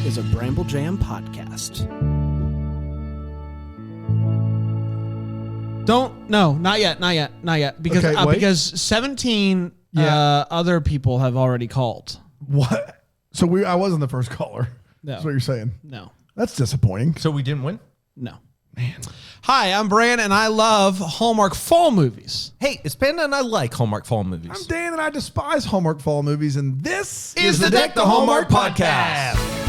is a Bramble Jam podcast. Not yet. Because 17 other people have already called. What? So I wasn't the first caller. No. That's what you're saying. No. That's disappointing. So we didn't win? No. Man. Hi, I'm Bran, and I love Hallmark fall movies. Hey, it's Panda, and I like Hallmark fall movies. I'm Dan, and I despise Hallmark fall movies, and this is the Deck the Hallmark podcast.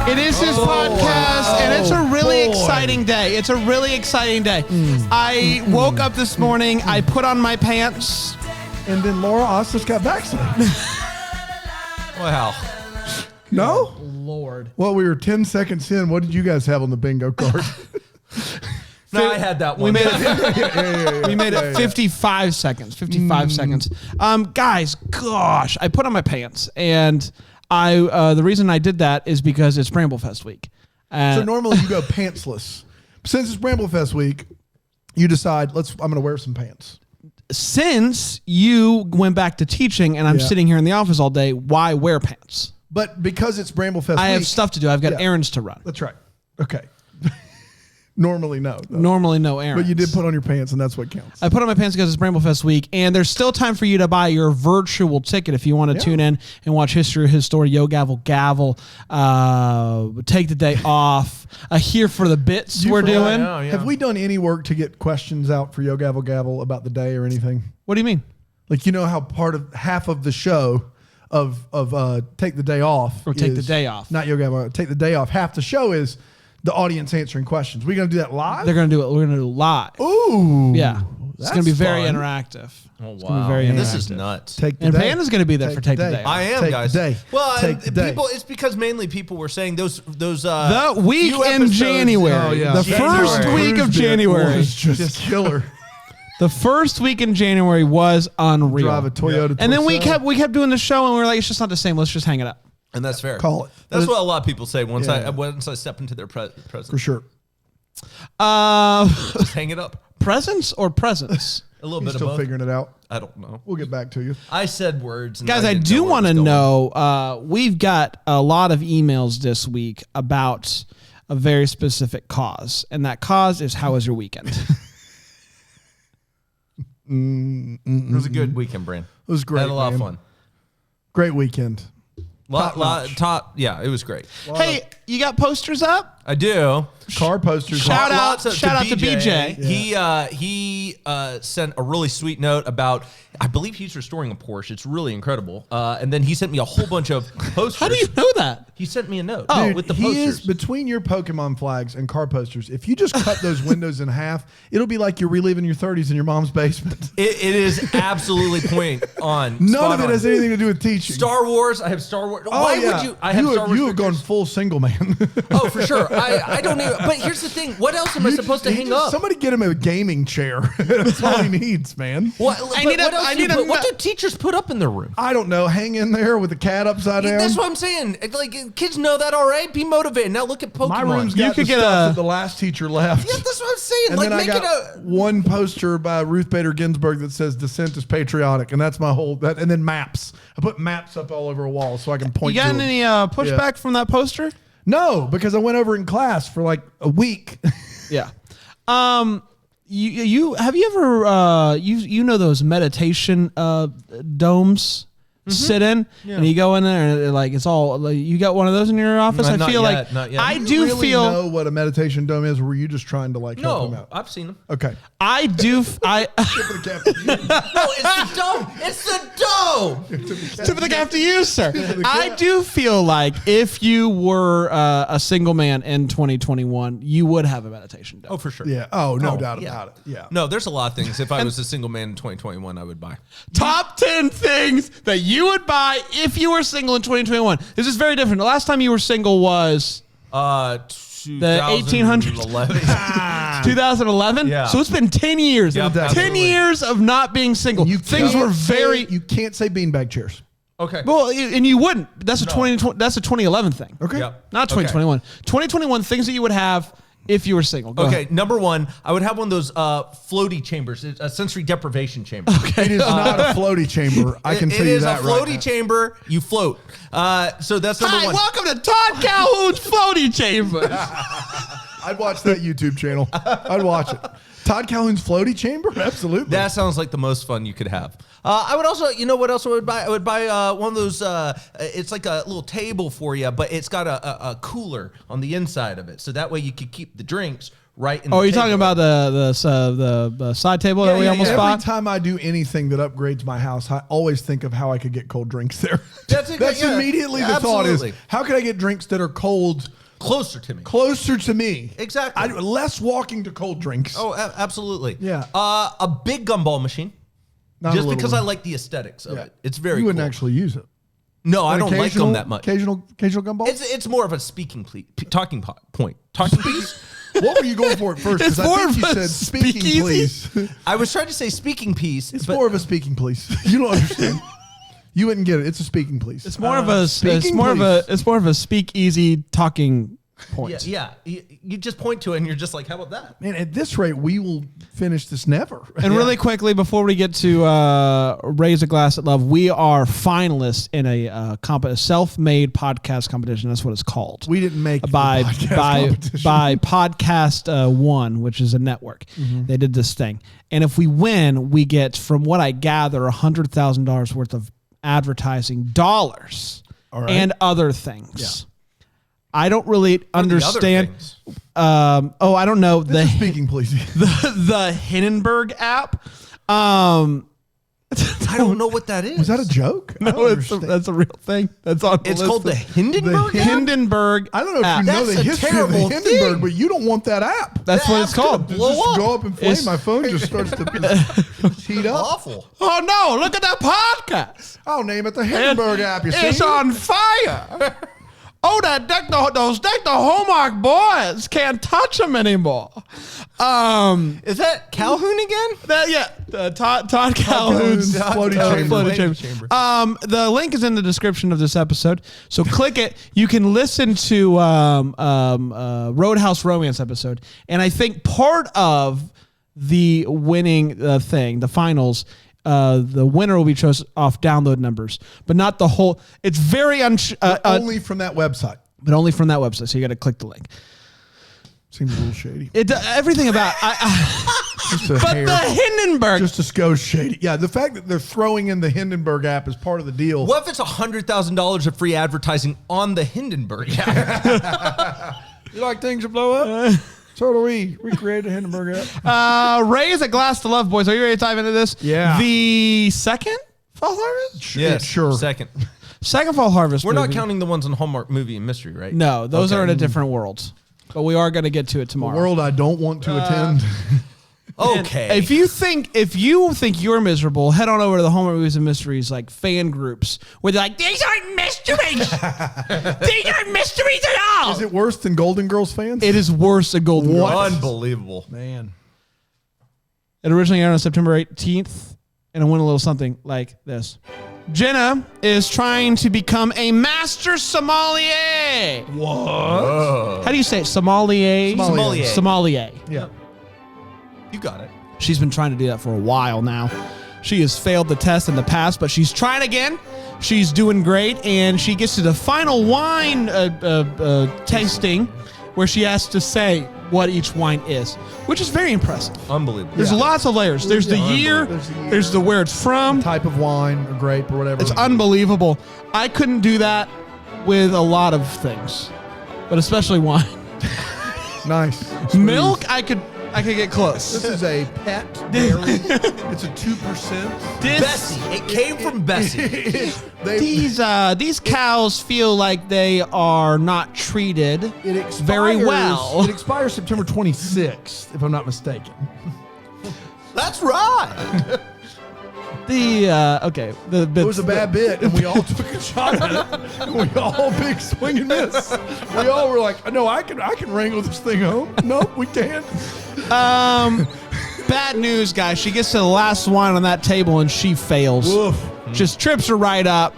It is his podcast, and it's a really exciting day. It's a really exciting day. I woke up this morning, I put on my pants. And then Laura Ostis got vaccinated. Wow. No? Lord. Well, we were 10 seconds in. What did you guys have on the bingo card? No, I had that one. We made it, we made it 55 seconds. 55 seconds. Guys, gosh, I put on my pants, and the reason I did that is because it's Bramblefest week. So normally you go pantsless. Since it's Bramblefest week, you decide, I'm going to wear some pants. Since you went back to teaching and I'm sitting here in the office all day, why wear pants? But because it's Bramblefest week. I have stuff to do. I've got errands to run. That's right. Okay. Normally, no. Normally, no errands. But you did put on your pants, and that's what counts. I put on my pants because it's Bramblefest week, and there's still time for you to buy your virtual ticket if you want to tune in and watch History of His Story, Yo Gavel Gavel, take the day off, here for the bits we're doing. Have we done any work to get questions out for Yo Gavel Gavel about the day or anything? What do you mean? Like, you know how half of the show of Take the Day Off. Or Take the Day Off. Not Yo Gavel, Take the Day Off. Half the show is the audience answering questions. We're going to do that live? They're going to do it. We're going to do live. Ooh. Yeah. It's going to be very fun. interactive. Oh, It's wow. gonna be very This interactive. is nuts. And Panda's going to be there for Take the Day. I am, Take guys. the day. Well, Take the day. people. It's because mainly people were saying those the week few in episodes- January. Oh, yeah. The January. first week of January. was just killer. The first week in January was unreal. Drive a Toyota. And then we Tercel. kept doing the show, and we were like, it's just not the same. Let's just hang it up. And that's fair. Call it. That's what a lot of people say once Yeah. I step into their presence. For sure. Just hang it up. Presents or presents? A little He's bit still of both. figuring it out. I don't know. We'll get back to you. I said words. And Guys, I didn't do where it want to was going. know, we've got a lot of emails this week about a very specific cause. And that cause is, how was your weekend? It was a good weekend, Brand. It was great. Had a lot of man. fun. Great weekend. Yeah, it was great. Hey, you got posters up? I do. Car posters. Shout out to BJ. He sent a really sweet note about, I believe he's restoring a Porsche. It's really incredible. And then he sent me a whole bunch of posters. How do you know that? He sent me a note with the he posters. is between your Pokemon flags and car posters. If you just cut those windows in half, it'll be like you're reliving your 30s in your mom's basement. It is absolutely point on. None of it has anything to do with teaching. Star Wars. I have Star Wars. Oh, Why yeah. would you? I have Star Wars. You have gone full single man. Oh, for sure. I don't even. But here's the thing. What else am I supposed to hang up? Somebody get him a gaming chair. That's all he needs, man. What do teachers put up in their room? I don't know. Hang in there with the cat upside down. That's what I'm saying. Like, kids know that already. Be motivated. Now look at Pokemon. My room's got the stuff that the last teacher left. Yeah, that's what I'm saying. And like, then I make got one poster by Ruth Bader Ginsburg that says "Dissent is patriotic," and that's my whole. And then maps. I put maps up all over a wall so I can point. You got to any them. pushback from that poster? No, because I went over in class for like a week. Yeah. You have you ever you know those meditation domes? Sit in and you go in there and like it's all like, you got one of those in your office. Not I feel yet, like not yet. I You do really feel know what a meditation dome is, or were you just trying to like help them out? I've seen them. Okay. I do I No, it's the dome. It's the dome. tip of the cap to you, sir. I do feel like if you were a single man in 2021, you would have a meditation dome. Oh, for sure. Yeah. Oh, no Oh, doubt yeah. about it. Yeah. No, there's a lot of things. If I was a single man in 2021, I would buy. Top 10 things that you would buy if you were single in 2021. This is very different. The last time you were single was The 1800s. 2011. Yeah. So it's been 10 years. Yep, 10 absolutely. years of not being single. Things were very. You can't say beanbag chairs. Okay. Well, and you wouldn't. That's a 2020. That's a 2011 thing. Okay. Yep. Not 2021. 2021 things that you would have if you were single? Go Okay, ahead. number one, I would have one of those floaty chambers, a sensory deprivation chamber. It is not a floaty chamber. I can tell you that It is a right floaty now. chamber. You float. So that's number Hi, one. welcome to Todd Calhoun's floaty chamber. I'd watch that YouTube channel. I'd watch it. Todd Calhoun's floaty chamber? Absolutely. That sounds like the most fun you could have. I would also, you know what else I would buy? I would buy one of those, it's like a little table for you, but it's got a cooler on the inside of it. So that way you could keep the drinks right in the Oh, you're table. talking about the side table that we almost Every bought? time I do anything that upgrades my house, I always think of how I could get cold drinks there. That's immediately the thought is, how can I get drinks that are cold closer to me. closer to me? Exactly. Less walking to cold drinks. Oh, absolutely. Yeah. A big gumball machine. Not a Just little because one. I like the aesthetics of Yeah. it. It's very You wouldn't cool. actually use it. No, I don't like them that much. Occasional gumball? It's more of a talking point. Talking piece? What were you going for at first? It's Because I more think of you a said speaking speakeasy. please. I was trying to say speaking piece. It's but more of a speaking please. You don't understand. You wouldn't get it. It's a speaking please. It's more of a speaking, please. it's more of a speakeasy talking point. Yeah. You just point to it and you're just like, how about that? Man, at this rate, we will finish this never. And really quickly, before we get to Raise a Glass at Love, we are finalists in a self-made podcast competition. That's what it's called. We didn't make the by podcast competition. by Podcast One, which is a network. They did this thing, and if we win, we get, from what I gather, $100,000 worth of advertising dollars All right. and other things. Yeah. I don't really What are the other understand. things? I don't know This is speaking please. the Hindenburg app. I don't know what that is. Was that a joke? I No, don't it's understand. that's a real thing. That's on the It's list. called the Hindenburg The app? Hindenburg. I don't know if app. you know That's the a history of the terrible Hindenburg, thing. but you don't want that app. That's The what it's app's gonna called. blow just up. go up and flame. It's- My phone just starts to heat up. Awful. Oh no! Look at that podcast. I'll name it the Hindenburg app. You see? It's on fire. Oh, those the Hallmark boys can't touch them anymore. Is that Calhoun again? Todd Calhoun's floaty floaty chamber. chamber. The link is in the description of this episode, so click it. You can listen to Roadhouse Romance episode, and I think part of the winning thing, the finals. The winner will be chosen off download numbers, but not the whole. It's very Only from that website. but only from that website. So you got to click the link. Seems a little shady. Everything about, Just a but hair. the Hindenburg. Just a skosh shady. Yeah, the fact that they're throwing in the Hindenburg app is part of the deal. What if it's $100,000 of free advertising on the Hindenburg app? You like things to blow up? So do we. We created a Hindenburg app. Raise a glass to love, boys. Are you ready to dive into this? Yeah. The second fall harvest? Yes, sure. Second. Second fall harvest. We're not movie. counting the ones on Hallmark Movie and Mystery, right? No, those Okay. are in a different world. But we are going to get to it tomorrow. World I don't want to attend. Okay. If you think you're miserable, head on over to the Hallmark Movies and Mysteries like fan groups where they're like, these aren't mysteries. These aren't mysteries at all. Is it worse than Golden Girls fans? It is worse than Golden Girls. Unbelievable. Man. It originally aired on September 18th, and it went a little something like this. Jenna is trying to become a master sommelier. Whoa. How do you say it? Sommelier? Sommelier. Sommelier. Yeah. You got it. She's been trying to do that for a while now. She has failed the test in the past, but she's trying again. She's doing great, and she gets to the final wine tasting where she has to say what each wine is, which is very impressive. Unbelievable. There's lots of layers. There's the Yeah. year, There's the year. there's the where it's from. Type of wine or grape or whatever. It's unbelievable. I couldn't do that with a lot of things, but especially wine. nice. Milk, I could get close. This is a pet dairy. It's a 2%. Bessie. It came from Bessie. These cows feel like they are not treated It expires, very well. It expires September 26th, if I'm not mistaken. That's right. It was a bad bit, and we all took a shot at it. And we all big swing and miss. We all were like, "No, I can wrangle this thing home." Nope, we can't. Bad news, guys. She gets to the last wine on that table and she fails. Woof. Just trips her right up.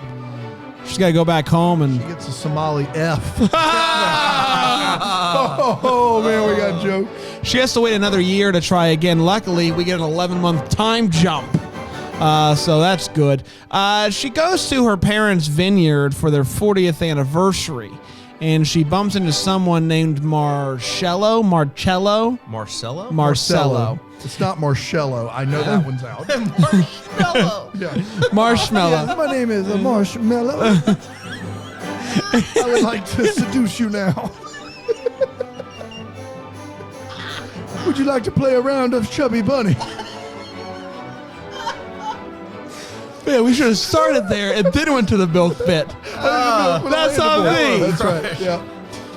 She's got to go back home and. Gets a Somali F. Oh, man, we got a joke. She has to wait another year to try again. Luckily, we get an 11-month time jump. So that's good. She goes to her parents' vineyard for their 40th anniversary, and she bumps into someone named Marcelo. It's not Marcelo. I know that one's out. Marshmallow. Yeah. Marshmallow. Yes, my name is Marshmallow. I would like to seduce you now. Would you like to play a round of Chubby Bunny? Yeah, we should have started there and then went to the milk bit. That's on me. That's right. Yeah.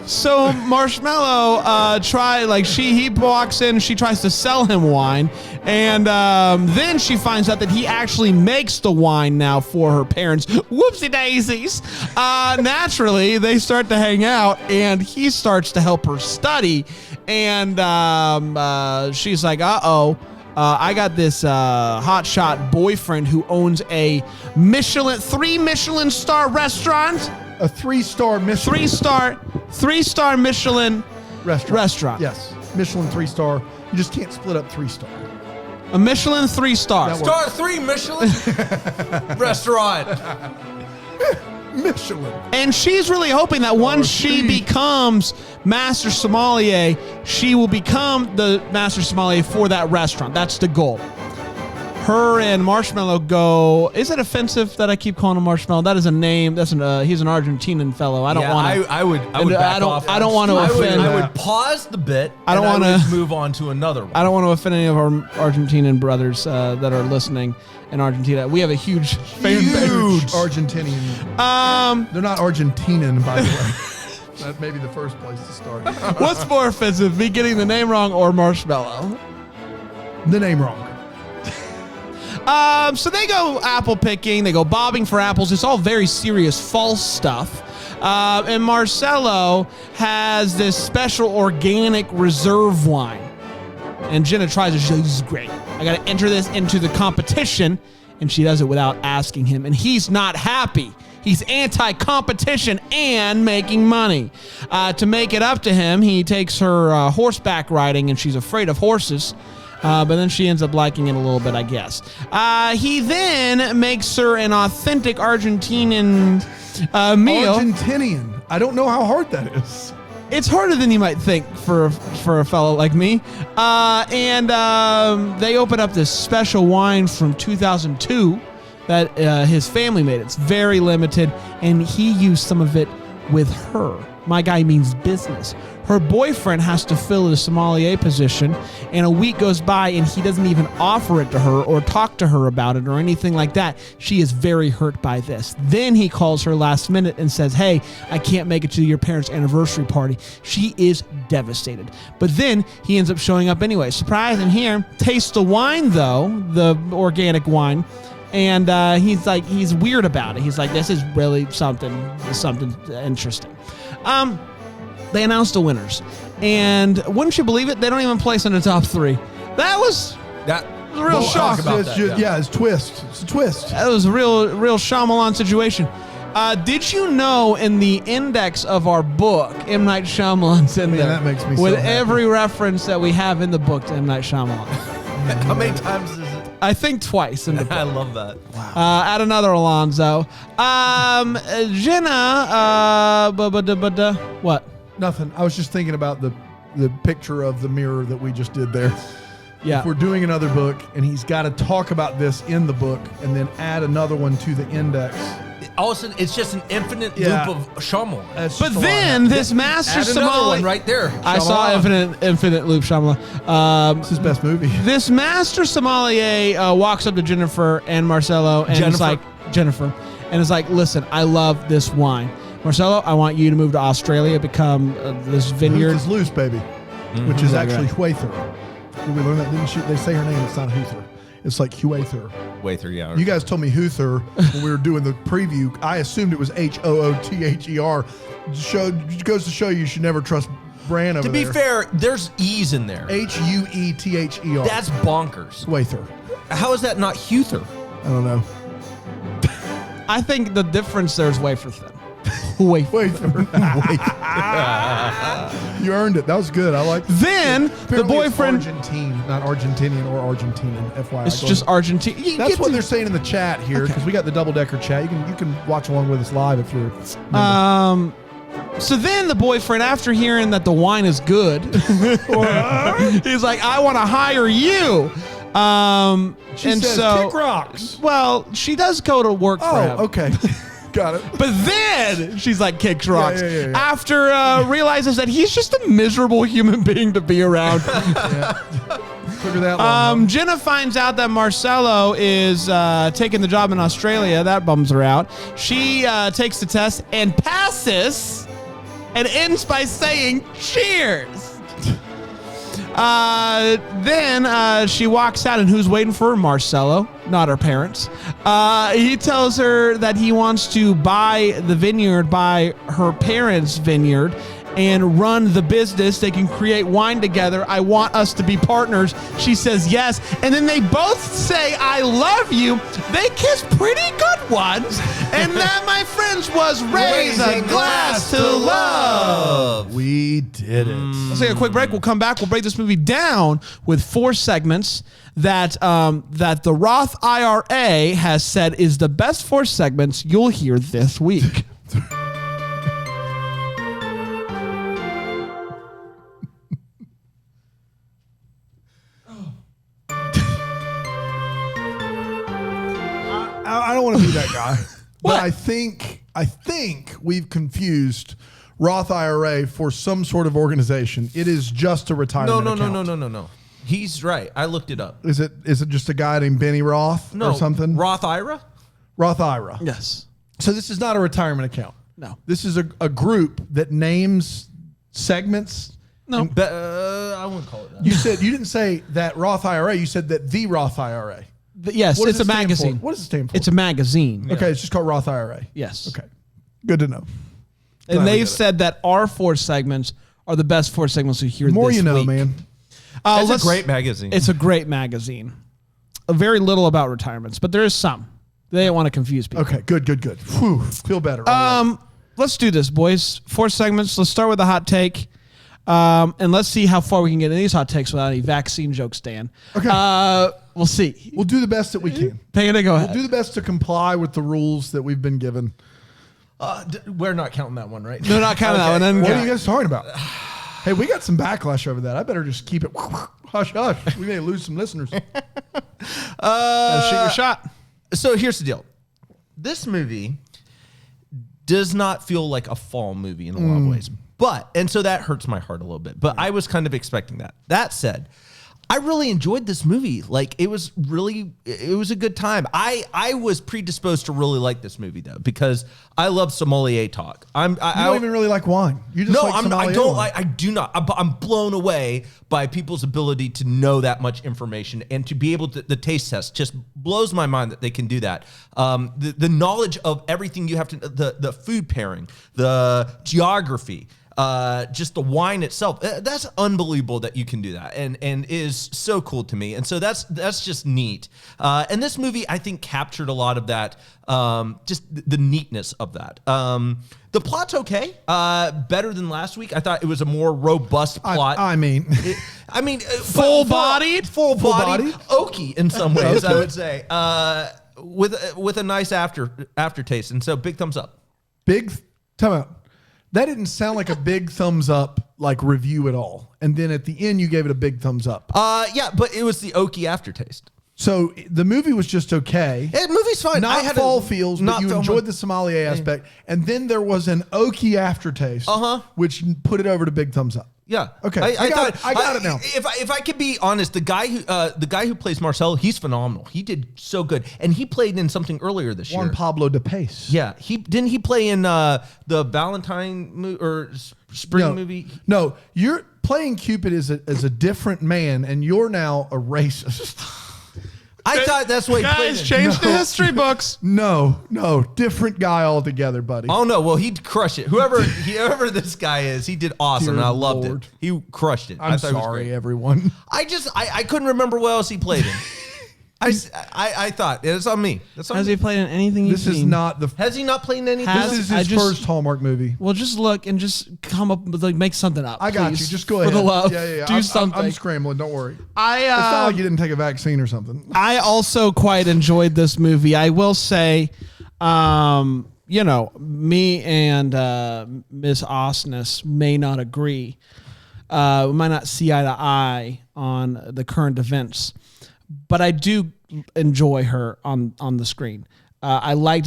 So Marshmallow he walks in, she tries to sell him wine, and then she finds out that he actually makes the wine now for her parents. Whoopsie daisies. Naturally, they start to hang out, and he starts to help her study, and she's like, I got this hotshot boyfriend who owns a 3 Michelin star restaurant. A 3-star Michelin. 3-star Michelin restaurant. Yes. Michelin 3-star. You just can't split up 3-star. A Michelin 3-star. Star 3 Michelin restaurant. Michelin. And she's really hoping that once she becomes master sommelier, she will become the master sommelier for that restaurant. That's the goal. Her and Marshmallow go. Is it offensive that I keep calling him Marshmallow? That is a name. He's an Argentinian fellow. I don't want to. I would back off. I don't want to offend. I would pause the bit. I don't want to move on to another one. I don't want to offend any of our Argentinian brothers that are listening in Argentina. We have a huge fan base. Argentinian. They're not Argentinian, by the way. That may be the first place to start. What's more offensive, me getting the name wrong or Marshmallow? The name wrong. So they go apple picking, they go bobbing for apples. It's all very serious false stuff. And Marcelo has this special organic reserve wine. And Jenna tries to show this is great. I got to enter this into the competition. And she does it without asking him. And he's not happy. He's anti-competition and making money. To make it up to him, he takes her horseback riding, and she's afraid of horses. But then she ends up liking it a little bit, I guess. He then makes her an authentic Argentinian meal. Argentinian. I don't know how hard that is. It's harder than you might think for a fellow like me. And they open up this special wine from 2002 that his family made. It's very limited, and he used some of it with her. My guy means business. Her boyfriend has to fill the sommelier position, and a week goes by and he doesn't even offer it to her or talk to her about it or anything like that. She is very hurt by this. Then he calls her last minute and says, hey, I can't make it to your parents' anniversary party. She is devastated. But then he ends up showing up anyway. Surprise, and here, tastes the wine though, the organic wine. And he's weird about it. He's like, this is really something interesting. They announced the winners, and wouldn't you believe it? They don't even place in the top 3. That was a real shock. It's twist. It's a twist. That was a real Shyamalan situation. Did you know in the index of our book, M. Night Shyamalan's in there? That makes me with so happy. every reference that we have in the book to M. Night Shyamalan. How many times is it? I think twice in the book. I love that. Wow. Add another Alonzo. Jenna, what? Nothing. I was just thinking about the picture of the mirror that we just did there. Yeah. If we're doing another book and he's got to talk about this in the book and then add another one to the index. All of a sudden, it's just an infinite loop of Shyamalan. But then this master sommelier one right there. I saw infinite loop Shyamalan. It's his best movie. This master sommelier walks up to Jennifer and Marcelo and is like, listen, I love this wine. Marcelo, I want you to move to Australia, become this vineyard. It's loose, baby, which is actually Huether. Did we learn that? Didn't they say her name? It's not Huther. It's like Huether. Huether, yeah. You guys told me Huther when we were doing the preview. I assumed it was Hoother. Goes to show you should never trust Bran over there. To be fair, there's E's in there. Huether. That's bonkers. Huether. How is that not Huther? I don't know. I think the difference there is wafer thin. Wafer. You earned it. That was good. I like. Then the Apparently boyfriend. it's Argentine, not Argentinian or Argentinian. FYI. It's just Argentine. That's what they're saying in the chat here because we got the double decker chat. You can watch along with us live if you're. So then the boyfriend, after hearing that the wine is good, he's like, I want to hire you. She and says, so, kick rocks. well, she does go to work for him. Oh, okay. Got it. But then she's like, kicks rocks. Yeah. After realizes that he's just a miserable human being to be around. Figure that long. Jenna finds out that Marcelo is taking the job in Australia. That bums her out. She takes the test and passes and ends by saying cheers. Then she walks out, and who's waiting for her? Marcelo, not her parents. He tells her that he wants to buy the vineyard, buy her parents' vineyard, and run the business. They can create wine together. I want us to be partners. She says yes. And then they both say, I love you. They kiss pretty good ones. And that, my friends, was Raise a Glass to Love. We did it. Let's take a quick break. We'll come back. We'll break this movie down with 4 segments that the Roth IRA has said is the best 4 segments you'll hear this week. I don't want to be that guy. But I think we've confused Roth IRA for some sort of organization. It is just a retirement account. No. He's right. I looked it up. Is it just a guy named Benny Roth or something? Roth IRA? Roth IRA. Yes. So this is not a retirement account. No. This is a group that names segments. No. I wouldn't call it that. You said you didn't say that Roth IRA. You said that the Roth IRA. Yes, What it's does a it stand magazine. for? What does it stand for? It's a magazine. Okay, it's just called Roth IRA. Yes. Okay. Good to know. And Glad we they've get it. said that our 4 segments are the best 4 segments we hear The more this you know, week. man. It's a let's- great magazine. It's a great magazine. Very little about retirements, but there is some. They don't want to confuse people. Okay, good. Whew, feel better. Let's do this, boys. 4 segments. Let's start with a hot take. And let's see how far we can get in these hot takes without any vaccine jokes, Dan. Okay. We'll see. We'll do the best that we can. Panda, go ahead. We'll do the best to comply with the rules that we've been given. We're not counting that one, right? No, not counting that one. Then What are you guys talking about? Hey, we got some backlash over that. I better just keep it hush hush. We may lose some listeners. Shoot your shot. So here's the deal. This movie does not feel like a fall movie in a lot of ways. And so that hurts my heart a little bit. But I was kind of expecting that. That said, I really enjoyed this movie. Like, it was a good time. I was predisposed to really like this movie, though, because I love sommelier talk. You don't even really like wine. You just like sommelier wine. I do not. I'm blown away by people's ability to know that much information and to be able to. The taste test just blows my mind that they can do that. The knowledge of everything you have to. The food pairing, the geography. Just the wine itself, that's unbelievable that you can do that, and is so cool to me. And so that's just neat. And this movie, I think, captured a lot of that, just the neatness of that. The plot's okay, better than last week. I thought it was a more robust plot. Full-bodied, oaky in some ways, I would say, with a nice aftertaste. And so, big thumbs up. Time out. That didn't sound like a big thumbs up like review at all. And then at the end, you gave it a big thumbs up. Yeah, but it was the oaky aftertaste. So the movie was just okay. The movie's fine. Not fall feels, but you enjoyed the sommelier aspect. And then there was an oaky aftertaste, which put it over to big thumbs up. Yeah. Okay. I got it now. If I could be honest, the guy who plays Marcelo, he's phenomenal. He did so good, and he played in something earlier this year. Juan Pablo de Pace. Yeah. He play in the Valentine or spring movie? No, you're playing Cupid as a different man, and you're now a racist. I thought that's what he played Guys, in. change the history books. No, different guy altogether, buddy. Oh no! Well, he'd crush it. Whoever this guy is, he did awesome, and I loved Lord. it. He crushed it. I'm I thought it was sorry, great. everyone. I couldn't remember what else he played in. I thought it's on me. That's on Has me. he played in anything you've This is seen? not the. Has he not played in anything? Has- This is I his just- first Hallmark movie. Well, just look and just come up with make something up. I got please, you. Just go ahead. For the love, Yeah. do something. I'm scrambling. Don't worry. It's I not like you didn't take a vaccine or something. I also quite enjoyed this movie. I will say, me and Miss Osnes may not agree. We might not see eye to eye on the current events, but I do enjoy her on the screen. I liked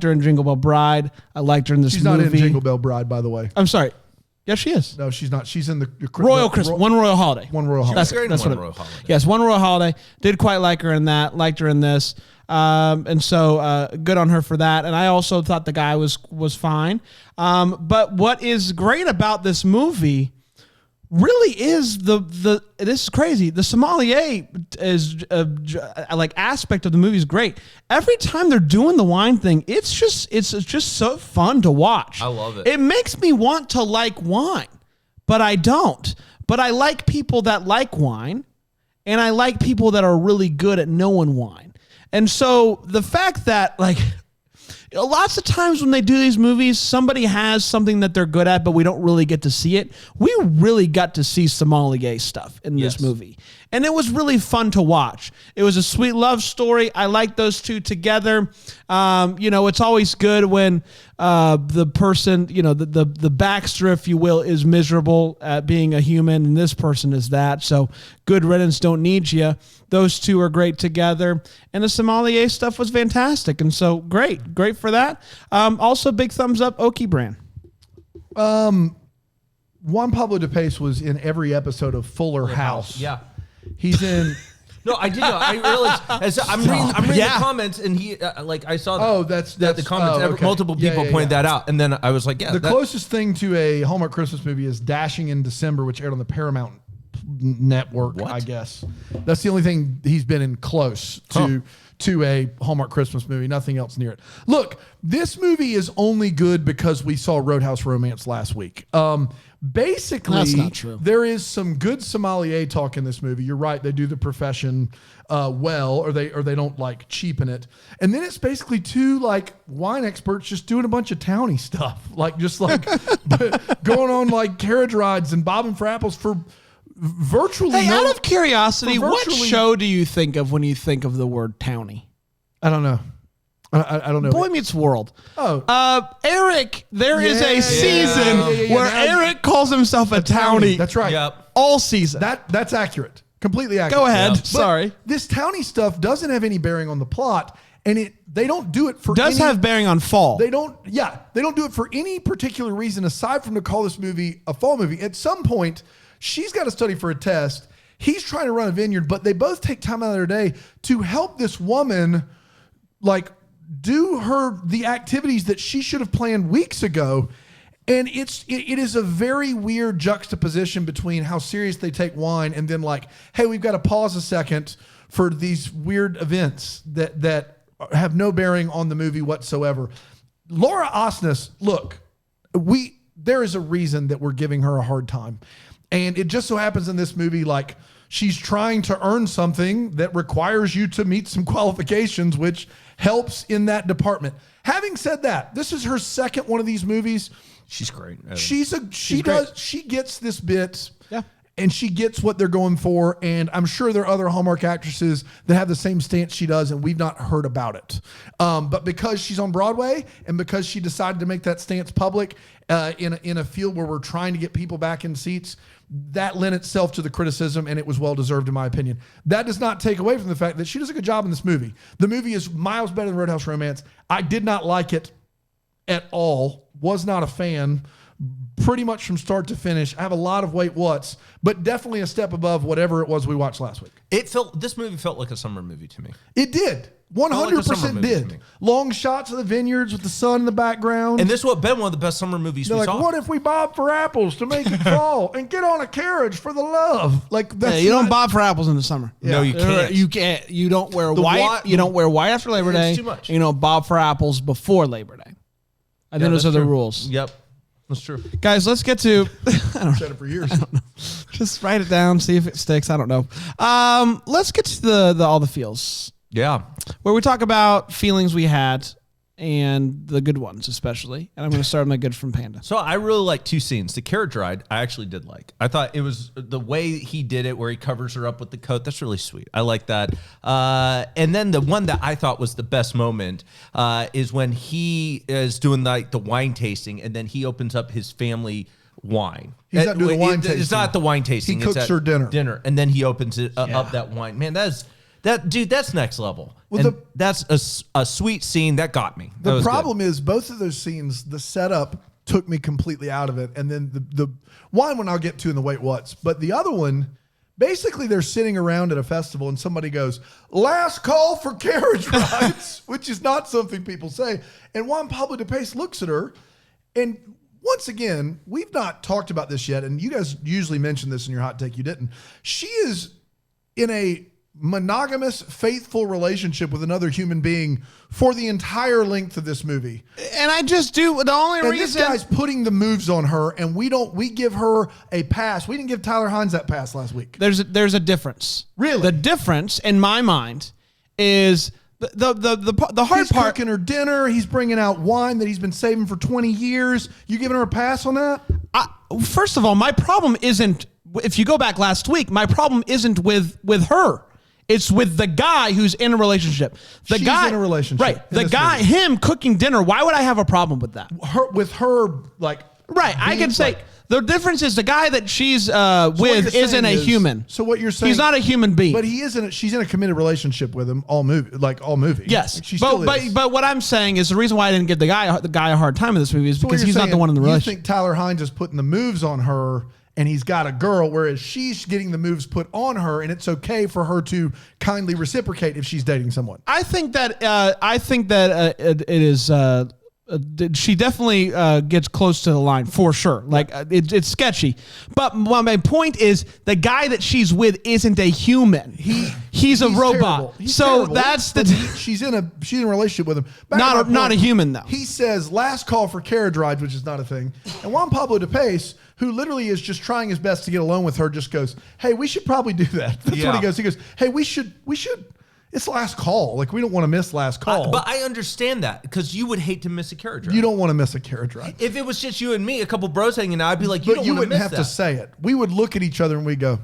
her in Jingle Bell Bride. I liked her in this She's movie. not in Jingle Bell Bride, by the way. I'm sorry. Yes, she is. No, she's not. She's in the Royal Christmas. One Royal Holiday. One Royal Holiday. That's great. That's One what it- Royal Holiday. Yes, One Royal Holiday. Did quite like her in that. Liked her in this. And so good on her for that. And I also thought the guy was fine. But what is great about this movie really is this is crazy. The sommelier is aspect of the movie is great. Every time they're doing the wine thing, it's just so fun to watch. I love it. It makes me want to like wine, but I don't. But I like people that like wine, and I like people that are really good at knowing wine. And so the fact that lots of times when they do these movies, somebody has something that they're good at, but we don't really get to see it. We really got to see sommelier stuff in this movie. And it was really fun to watch. It was a sweet love story. I like those two together. It's always good when the person, the Baxter, if you will, is miserable at being a human, and this person is that. So good riddance, don't need you. Those two are great together. And the sommelier stuff was fantastic. And so great for that. Also, big thumbs up, Oki brand. Juan Pablo de Pace was in every episode of Fuller House. Yeah. He's in. No, I did know. I realized as I'm reading the comments, and he I saw that. Oh, that's the comments. okay. Multiple people pointed that out, and then I was like, The closest thing to a Hallmark Christmas movie is Dashing in December, which aired on the Paramount Network. What? I guess that's the only thing he's been in close to a Hallmark Christmas movie. Nothing else near it. Look, this movie is only good because we saw Roadhouse Romance last week. Basically, That's not true. There is some good sommelier talk in this movie. You're right; they do the profession well, or they don't cheapen it. And then it's basically two wine experts just doing a bunch of towny stuff, going on carriage rides and bobbing for apples for virtually. Hey, out of curiosity, what virtually- show do you think of when you think of the word townie? I don't know. I don't know. Boy Meets World. Oh. Eric, there is a Yeah, season yeah. where Now- Eric calls himself a townie. That's right. Yep. All season. That's accurate. Completely accurate. Go ahead. Yep. Sorry. This towny stuff doesn't have any bearing on the plot, and they don't do it for Does have bearing on fall. They don't do it for any particular reason aside from to call this movie a fall movie. At some point, she's got to study for a test. He's trying to run a vineyard, but they both take time out of their day to help this woman do the activities that she should have planned weeks ago. And it is a very weird juxtaposition between how serious they take wine and then hey, we've got to pause a second for these weird events that have no bearing on the movie whatsoever. Laura Osnes, look, there is a reason that we're giving her a hard time. And it just so happens in this movie, she's trying to earn something that requires you to meet some qualifications, which helps in that department. Having said that, this is her second one of these movies. She's great. She gets this bit. Yeah. And she gets what they're going for. And I'm sure there are other Hallmark actresses that have the same stance she does, and we've not heard about it. But because she's on Broadway and because she decided to make that stance public in a field where we're trying to get people back in seats, that lent itself to the criticism, and it was well-deserved in my opinion. That does not take away from the fact that she does a good job in this movie. The movie is miles better than Roadhouse Romance. I did not like it at all. Was not a fan. Pretty much from start to finish. I have a lot of wait whats, but definitely a step above whatever it was we watched last week. This movie felt like a summer movie to me. It did. 100% did. Long shots of the vineyards with the sun in the background. And this is what been one of the best summer movies They're we like, saw. what if we bob for apples to make it fall and get on a carriage for the love? That's you don't bob for apples in the summer. No, you can't. You can't. You don't wear white. You don't wear white after Labor It's Day. too much. You don't bob for apples before Labor Day. I think those are the rules. Yep. That's true. Guys, let's get to. I've said it for years. I don't know. Just write it down, see if it sticks. I don't know. Let's get to the all the feels. Yeah. Where we talk about feelings we had and the good ones, especially. And I'm going to start with my good from Panda. So I really like two scenes. The carriage ride, I actually did like. I thought it was the way he did it, where he covers her up with the coat. That's really sweet. I like that. And then the one that I thought was the best moment is when he is doing like the wine tasting, and then he opens up his family wine. He's not doing the wine tasting. It's not the wine tasting. He cooks her dinner. And then he opens it up that wine. Man, that's next level. Well, and that's a sweet scene that got me. The problem is both of those scenes, the setup took me completely out of it. And then the one I'll get to in the wait what's, but the other one, basically they're sitting around at a festival and somebody goes, last call for carriage rides, which is not something people say. And Juan Pablo de Pace looks at her, and once again, we've not talked about this yet, and you guys usually mention this in your hot take. You didn't. She is in a monogamous, faithful relationship with another human being for the entire length of this movie. And I just do the only and reason this guy's putting the moves on her, and we give her a pass. We didn't give Tyler Hines that pass last week. there's a difference. Really? The difference in my mind is the hard He's part. cooking her dinner. He's bringing out wine that he's been saving for 20 years. You giving her a pass on that? First of all, my problem isn't, if you go back last week, my problem isn't with her. It's with the guy who's in a relationship. She's in a relationship. Right. The guy, movie. Him cooking dinner. Why would I have a problem with that? Right. I can say the difference is the guy that she's with isn't a human. So what you're saying? He's not a human being. But he isn't. She's in a committed relationship with him all movie. Yes. Like she still is. But what I'm saying is the reason why I didn't give the guy a hard time in this movie is because he's not the one in the relationship. You think Tyler Hines is putting the moves on her, and he's got a girl, whereas she's getting the moves put on her, and it's okay for her to kindly reciprocate if she's dating someone. I think that it is. She definitely gets close to the line for sure. Like it's sketchy. But my point is the guy that she's with isn't a human. He's a robot. So terrible. That's the. She's in a relationship with him. Not a human though. He says last call for carriage rides, which is not a thing. And Juan Pablo de Pace, who literally is just trying his best to get alone with her, just goes, "Hey, we should probably do that." That's what he goes. He goes, "Hey, we should." It's last call. Like, we don't want to miss last call. But I understand that, because you would hate to miss a carriage ride. You don't want to miss a carriage ride. If it was just you and me, a couple bros hanging out, I'd be like, you wouldn't have to say it. We would look at each other and we go,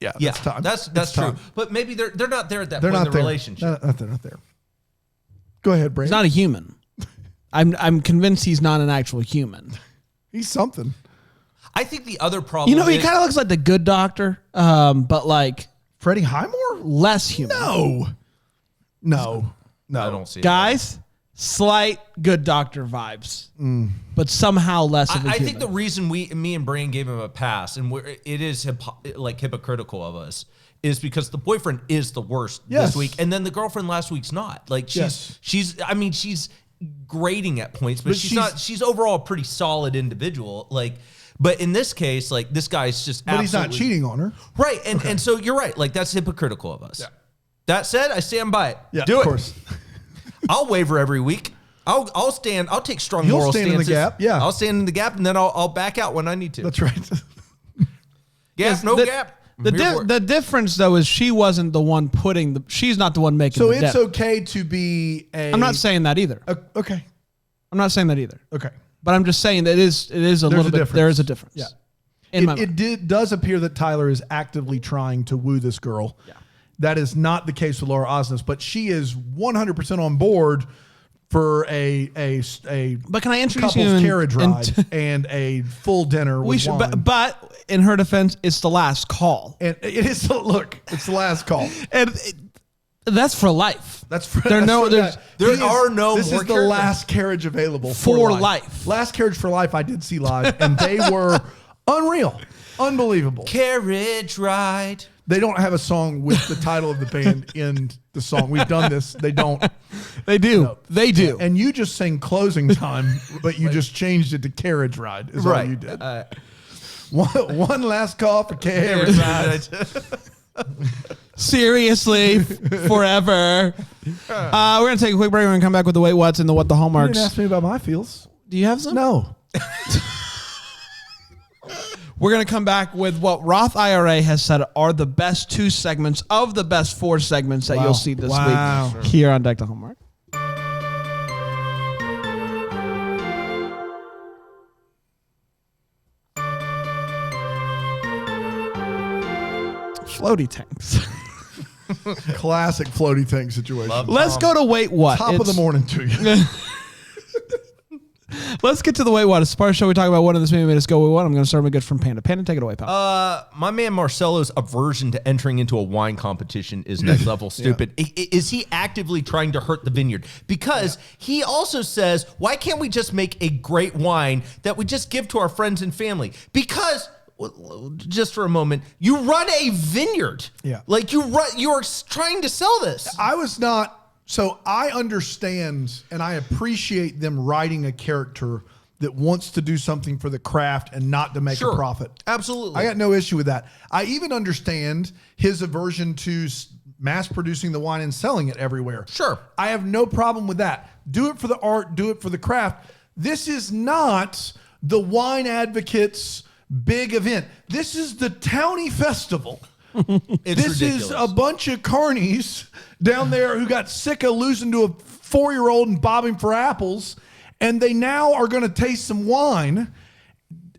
yeah, that's time. That's true. Time. But maybe they're not there at that point in the relationship. They're not there. Go ahead, Brandon. He's not a human. I'm convinced he's not an actual human. He's something. I think the other problem he kind of looks like the Good Doctor, but like Freddie Highmore? Less human. No, I don't see it. Guys, slight Good Doctor vibes, but somehow less of a human. I think the reason me and Brian gave him a pass, and it is hypocritical of us, is because the boyfriend is the worst this week, and then the girlfriend last week's not. Like she's grating at points, but she's not. She's overall a pretty solid individual. Like. But in this case, like, this guy's just But he's not cheating on her. Right. And so you're right. Like, that's hypocritical of us. Yeah. That said, I stand by it. Yeah, Do of it. course. I'll waver every week. I'll take strong moral stances. You'll stand in the gap. Yeah. I'll stand in the gap, and then I'll back out when I need to. That's right. Gap, no gap. The difference, though, is she wasn't the one she's not the one making so the it's okay to be I'm not saying that either. Okay. I'm not saying that either. Okay. But I'm just saying that it is a little bit. Difference. There is a difference. Yeah. It does appear that Tyler is actively trying to woo this girl. Yeah. That is not the case with Laura Osnes, but she is 100% on board for a But can I introduce couple's you carriage ride and a full dinner with wine. But in her defense, it's the last call. And it is. Look, it's the last call. And that's for life. There are no This more is the last carriage available for life. Last Carriage for Life I did see live, and they were unreal, unbelievable. Carriage ride. They don't have a song with the title of the band in the song. We've done this. They don't. They do. No. They do. And you just sang Closing Time, but you just changed it to Carriage Ride. Is all you did. One last call for Carriage Ride. Seriously, forever. We're going to take a quick break. We're going to come back with the Wait What's and the What the Hallmarks. You didn't ask me about my feels. Do you have some? No. We're going to come back with what Roth IRA has said are the best 2 segments of the best 4 segments that you'll see this week here on Deck to Hallmark. Floaty tanks. Classic floaty tank situation. Let's go to Wait What. Top of the morning to you. Let's get to the Wait What. It's part of the show we talk about what in this movie made us go Wait What. I'm going to start with good from Panda. Panda, take it away, pal. My man Marcelo's aversion to entering into a wine competition is next level stupid. Is he actively trying to hurt the vineyard? Because he also says, why can't we just make a great wine that we just give to our friends and family? Because, just for a moment, you run a vineyard. Yeah. Like you are trying to sell this. So I understand and I appreciate them writing a character that wants to do something for the craft and not to make a profit. Absolutely. I got no issue with that. I even understand his aversion to mass producing the wine and selling it everywhere. Sure. I have no problem with that. Do it for the art, do it for the craft. This is not the Wine Advocates big event. This is the Townie Festival. This is a bunch of carnies down there who got sick of losing to a 4-year-old and bobbing for apples, and they now are going to taste some wine.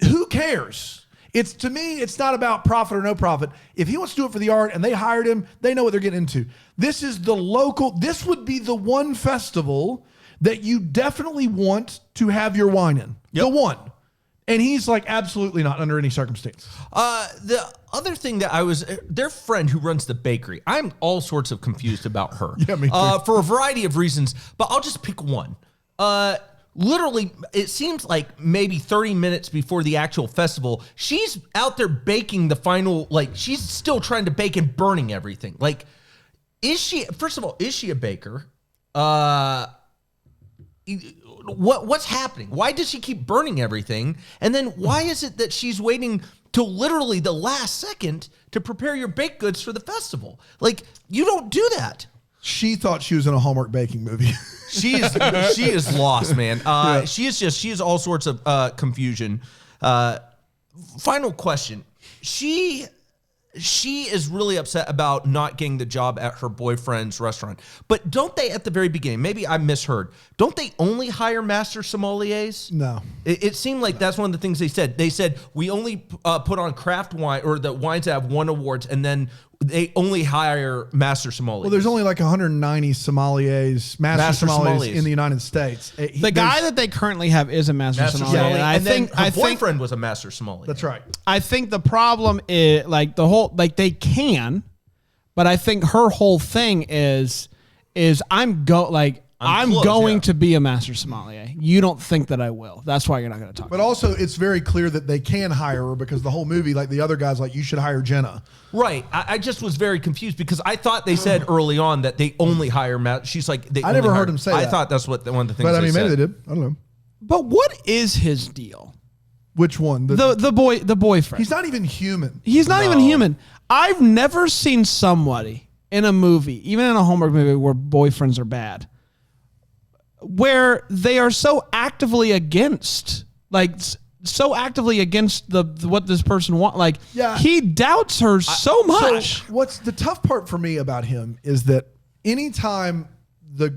Who cares? To me, it's not about profit or no profit. If he wants to do it for the art and they hired him, they know what they're getting into. This is this would be the one festival that you definitely want to have your wine in. Yep. The one. And he's like, absolutely not under any circumstance. The other thing that their friend who runs the bakery, I'm all sorts of confused about her. Yeah, me too. For a variety of reasons, but I'll just pick one. Literally, it seems like maybe 30 minutes before the actual festival, she's out there baking the final, she's still trying to bake and burning everything. First of all, is she a baker? What's happening? Why does she keep burning everything? And then why is it that she's waiting till literally the last second to prepare your baked goods for the festival? You don't do that. She thought she was in a Hallmark baking movie. She is lost, man. She is all sorts of confusion. Final question. She is really upset about not getting the job at her boyfriend's restaurant. But don't they, at the very beginning, maybe I misheard, don't they only hire master sommeliers? No. It seemed like that's one of the things they said. They said, we only put on craft wine, or the wines that have won awards, and then they only hire master sommeliers. Well, there's only 190 sommeliers, master sommeliers in the United States. The guy that they currently have is a master sommelier. And I think her boyfriend was a master sommelier. That's right. I think the problem is they can, but I think her whole thing is I'm going to be a master sommelier. You don't think that I will. That's why you're not going to talk. But also, it's very clear that they can hire her because the whole movie, the other guys, you should hire Jenna. Right. I just was very confused because I thought they said early on that they only hire Matt. She's like, I never heard him say that. I thought that's what one of the things. But maybe they did. I don't know. But what is his deal? Which one? The boyfriend. He's not even human. He's not even human. I've never seen somebody in a movie, even in a Hallmark movie, where boyfriends are bad, where they are so actively against, what this person wants. He doubts her so much. So what's the tough part for me about him is that anytime the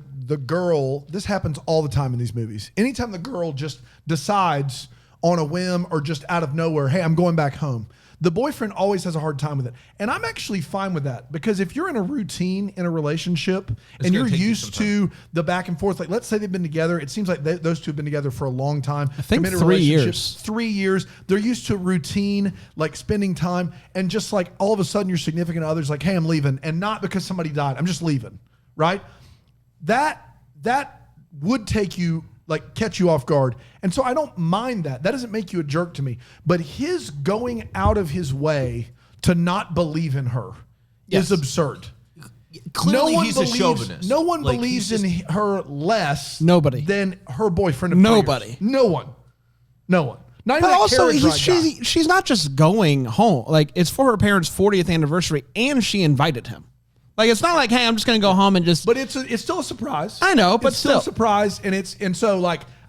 girl, this happens all the time in these movies, anytime the girl just decides on a whim or just out of nowhere, hey, I'm going back home, the boyfriend always has a hard time with it. And I'm actually fine with that because if you're in a routine in a relationship and you're used to the back and forth, let's say they've been together, it seems like those two have been together for a long time. I think 3 years. 3 years. They're used to routine, spending time, and just all of a sudden your significant other's like, hey, I'm leaving. And not because somebody died. I'm just leaving. Right? That would take you, catch you off guard. And so I don't mind that. That doesn't make you a jerk to me. But his going out of his way to not believe in her is absurd. Clearly, he's a chauvinist. No one believes in her less than her boyfriend. Nobody. No one. Not even but also, guy. she's not just going home. It's for her parents' 40th anniversary, and she invited him. It's not hey, I'm just going to go home and just. But it's still a surprise. I know, but it's still a surprise, and so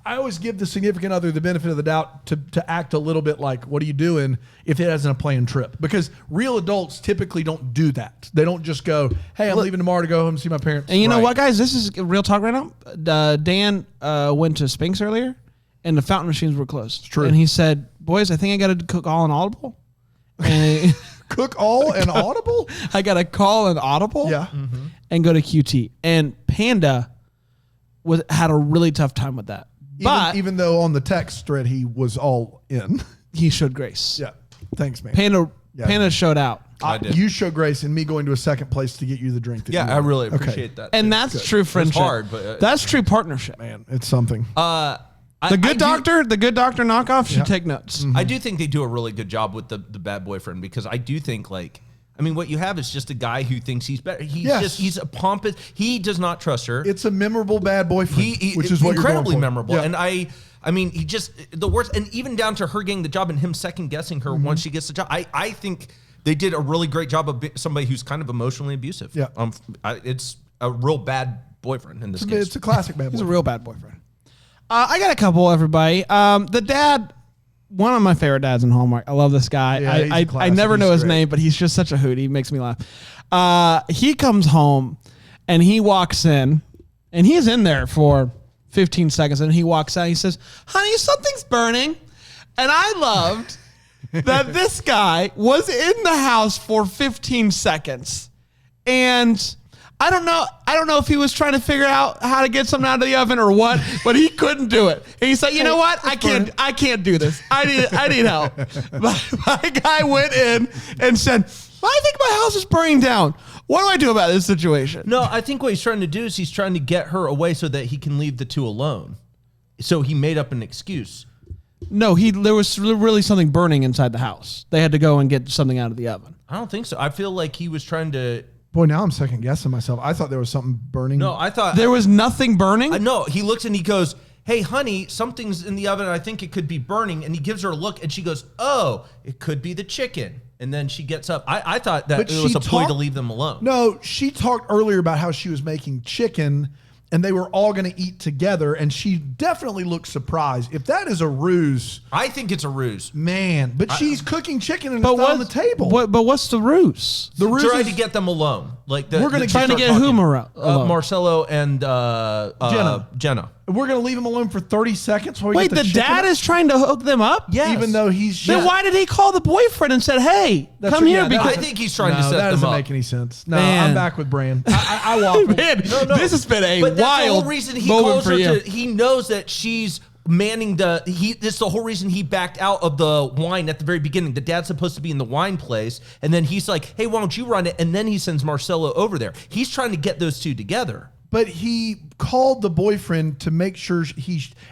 I always give the significant other the benefit of the doubt to act a little bit like, what are you doing if it isn't a planned trip? Because real adults typically don't do that. They don't just go, hey, I'm leaving tomorrow to go home and see my parents. And you know what, guys? This is real talk right now. Dan went to Spinks earlier, and the fountain machines were closed. It's true. And he said, boys, I think I got to cook all an Audible. And Cook all and Audible? I got to call an Audible and go to QT. And Panda had a really tough time with that. But Even though on the text thread he was all in. he showed grace. Yeah. Thanks, man. Panda showed out. I did. You show grace in me going to a second place to get you the drink. That you I want. really appreciate that. And that's true friendship. hard, but, that's true partnership. Man, it's something. The good doctor knockoff should take notes. I do think they do a really good job with the bad boyfriend, because I do think, like, I mean, what you have is just a guy who thinks he's better. He's a pompous. He does not trust her. It's a memorable bad boyfriend, which is what incredibly you're going for. memorable. Yeah. And I mean, he just the worst. And even down to her getting the job and him second guessing her once she gets the job. I think they did a really great job of somebody who's kind of emotionally abusive. Yeah. It's a real bad boyfriend in this case. It's a classic bad boyfriend. He's a real bad boyfriend. I got a couple, everybody. The dad, one of my favorite dads in Hallmark. I love this guy. Yeah, he's a I classic. never know He's his great. name, but he's just such a hoot. He makes me laugh. He comes home and he walks in, and he's in there for 15 seconds, and he walks out. He says, "Honey, something's burning," and I loved that this guy was in the house for 15 seconds, and I don't know if he was trying to figure out how to get something out of the oven or what, but he couldn't do it. And he said, "You know what? I can't do this. I need help." My guy went in and said, "I think my house is burning down. What do I do about this situation?" No, I think what he's trying to do is he's trying to get her away so that he can leave the two alone. So he made up an excuse. No, there was really something burning inside the house. They had to go and get something out of the oven. I don't think so. I feel like he was trying to. Boy, now I'm second guessing myself. I thought there was something burning. No, I thought There was nothing burning? No, he looks and he goes, "Hey, honey, something's in the oven. I think it could be burning." And he gives her a look, and she goes, "Oh, it could be the chicken." And then she gets up. I thought that it was a ploy to leave them alone. No, she talked earlier about how she was making chicken and they were all going to eat together, and she definitely looked surprised. If that is a ruse, I think it's a ruse. Man, but she's cooking chicken and it's not on the table. But what's the ruse? The ruse Trying is to get them alone. Like We're gonna Trying to get whom alone? Marcelo and Jenna. we're going to leave him alone for 30 seconds while we Wait, get the the chicken dad up? is trying to hook them up? Yes. Even though he's Then why did he call the boyfriend and said, "Hey, That's come right, here"? yeah, Because I think he's trying to No, set that them doesn't up. make any sense. No, Man. I'm back with Bran. I walk. Man, this has been a But that's wild the whole reason he moment calls for her you. he knows that she's manning this is the whole reason he backed out of the wine at the very beginning. The dad's supposed to be in the wine place, and then he's like, "Hey, why don't you run it?" And then he sends Marcelo over there. He's trying to get those two together. But he called the boyfriend to make sure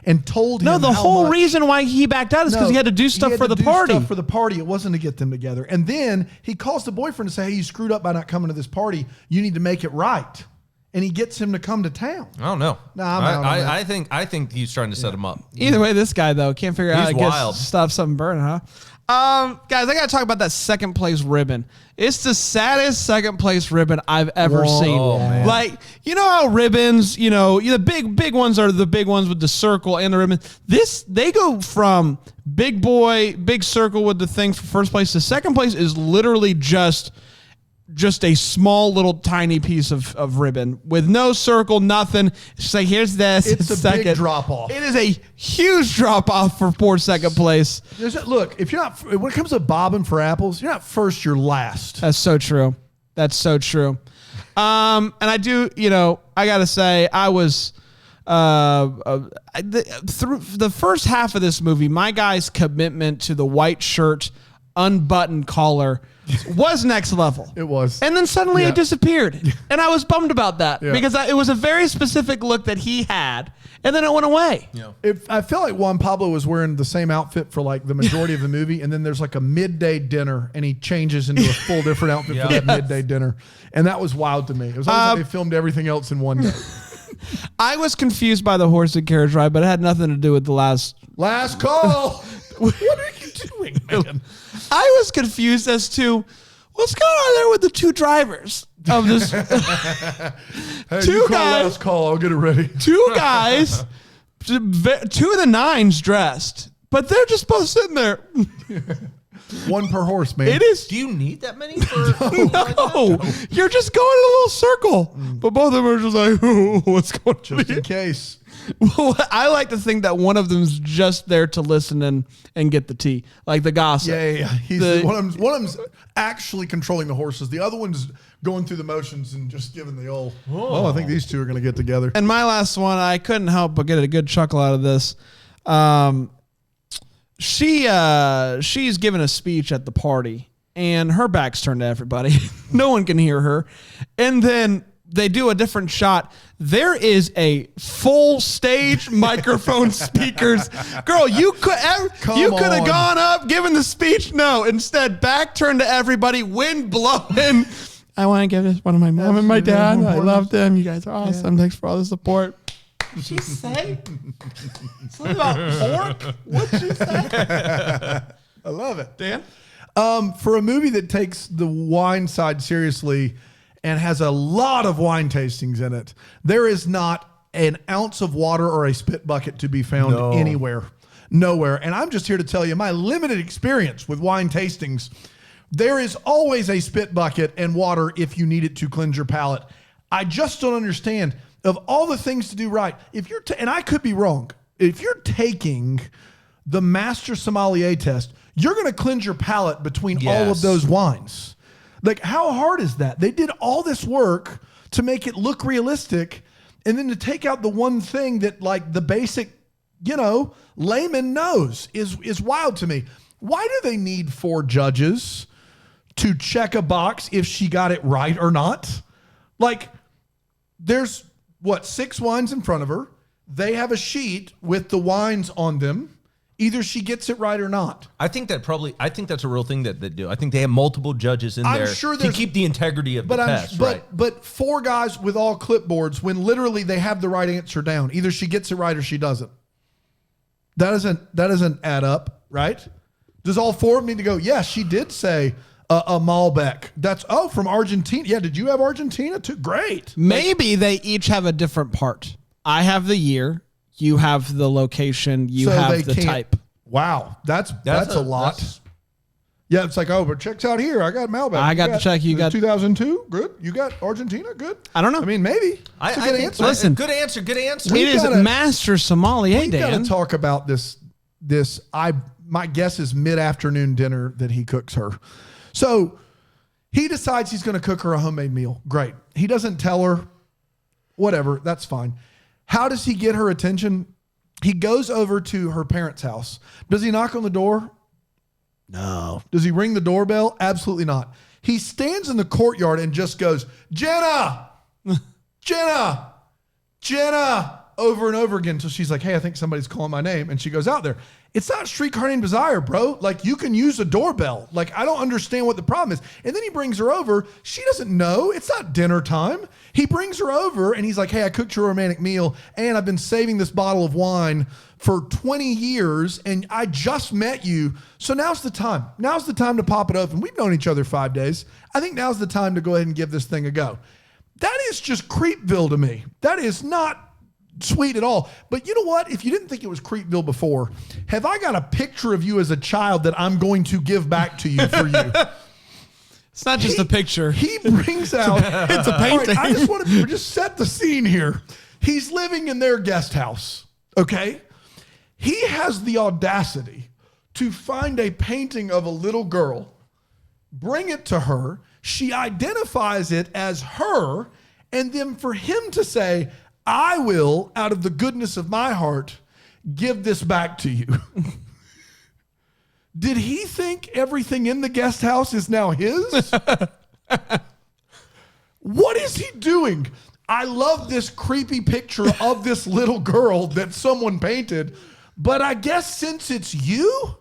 and told him. No, the how whole much- reason why he backed out is because he had to do stuff for the party. Stuff for the party. It wasn't to get them together. And then he calls the boyfriend to say, "Hey, you screwed up by not coming to this party. You need to make it right." And he gets him to come to town. I don't know. No, I'm out on that. I think he's trying to set him up. Either way, this guy, though, can't figure out how to wild. stop something burning, huh? Guys, I got to talk about that second place ribbon. It's the saddest second place ribbon I've ever seen. Oh, man. Like, you know how ribbons, the big ones are the big ones with the circle and the ribbon. They go from big boy, big circle with the thing for first place to second place is literally just a small little tiny piece of ribbon with no circle, nothing. It's just like, here's this. It's a second. big drop off. It is a huge drop off for poor second place. Look, if you're not, when it comes to bobbing for apples, you're not first, you're last. That's so true. That's so true. And I do, I got to say, I was, through the first half of this movie, my guy's commitment to the white shirt, unbuttoned collar was next level. It was. And then suddenly it disappeared. And I was bummed about that because it was a very specific look that he had. And then it went away. Yeah. I feel like Juan Pablo was wearing the same outfit for like the majority of the movie, and then there's like a midday dinner, and he changes into a full different outfit for that midday dinner, and that was wild to me. It was almost like they filmed everything else in one day. I was confused by the horse and carriage ride, but it had nothing to do with the last call. What are you doing, man? I was confused as to what's going on there with the two drivers of this. Hey, Two you call guys. last call. I'll get it ready. Two guys 2 of the 9s dressed, but they're just both sitting there. One per horse, man. It is. Do you need that many? No, you're just going in a little circle. But both of them are just like, "Ooh, what's going on?" Just in case. Well, I like to think that one of them's just there to listen and get the tea, like the gossip. Yeah. One of them's actually controlling the horses. The other one's going through the motions and just giving the old, oh, I think these two are going to get together. And my last one, I couldn't help but get a good chuckle out of this. She's giving a speech at the party, and her back's turned to everybody. No one can hear her. And then they do a different shot. There is a full stage microphone speakers. Girl, you could have gone up, given the speech. No, instead, back turned to everybody, wind blowing. I want to give this one to my mom and my dad. I love them. You guys are awesome. Thanks for all the support. Did she say something about pork? What'd she say? I love it. Dan? For a movie that takes the wine side seriously and has a lot of wine tastings in it, there is not an ounce of water or a spit bucket to be found anywhere. Nowhere. And I'm just here to tell you my limited experience with wine tastings. There is always a spit bucket and water if you need it to cleanse your palate. I just don't understand. Of all the things to do right, if you're and I could be wrong, if you're taking the master sommelier test, you're going to cleanse your palate between all of those wines. Like, how hard is that? They did all this work to make it look realistic, and then to take out the one thing that, like, the basic, layman knows is wild to me. Why do they need 4 judges to check a box if she got it right or not? Like, there's 6 wines in front of her. They have a sheet with the wines on them. Either she gets it right or not. I think that's a real thing that they do. I think they have multiple judges in there to keep the integrity of the test. But 4 guys with all clipboards when literally they have the right answer down. Either she gets it right or she doesn't. That doesn't add up, right? Does all 4 of them need to go, yeah, she did say a Mailbag. That's, from Argentina. Yeah, did you have Argentina too? Great. Maybe they each have a different part. I have the year. You have the location. You have the type. Wow. That's a lot. Yeah, it's like, but checks out here. I got Mailbag. I got the check. You got 2002. Good. You got Argentina. Good. I don't know. I mean, maybe. I good answer. Listen. Good answer. Good answer. It is master sommelier, Dan. We got to talk about this. My guess is mid-afternoon dinner that he cooks her. So he decides he's going to cook her a homemade meal. Great. He doesn't tell her. Whatever. That's fine. How does he get her attention? He goes over to her parents' house. Does he knock on the door? No. Does he ring the doorbell? Absolutely not. He stands in the courtyard and just goes, Jenna, Jenna, Jenna, over and over again until she's like, hey, I think somebody's calling my name. And she goes out there. It's not Streetcar Named Desire, bro. Like, you can use a doorbell. Like, I don't understand what the problem is. And then he brings her over. She doesn't know. It's not dinner time. He brings her over and he's like, hey, I cooked you a romantic meal and I've been saving this bottle of wine for 20 years and I just met you. So now's the time. Now's the time to pop it open. We've known each other 5 days. I think now's the time to go ahead and give this thing a go. That is just Creepville to me. That is not sweet at all. But you know what? If you didn't think it was Creepville before, have I got a picture of you as a child that I'm going to give back to you for you? It's not just a picture. He brings out... It's a painting. Right, I just want to just set the scene here. He's living in their guest house, okay? He has the audacity to find a painting of a little girl, bring it to her, she identifies it as her, and then for him to say, I will, out of the goodness of my heart, give this back to you. Did he think everything in the guest house is now his? What is he doing? I love this creepy picture of this little girl that someone painted, but I guess since it's you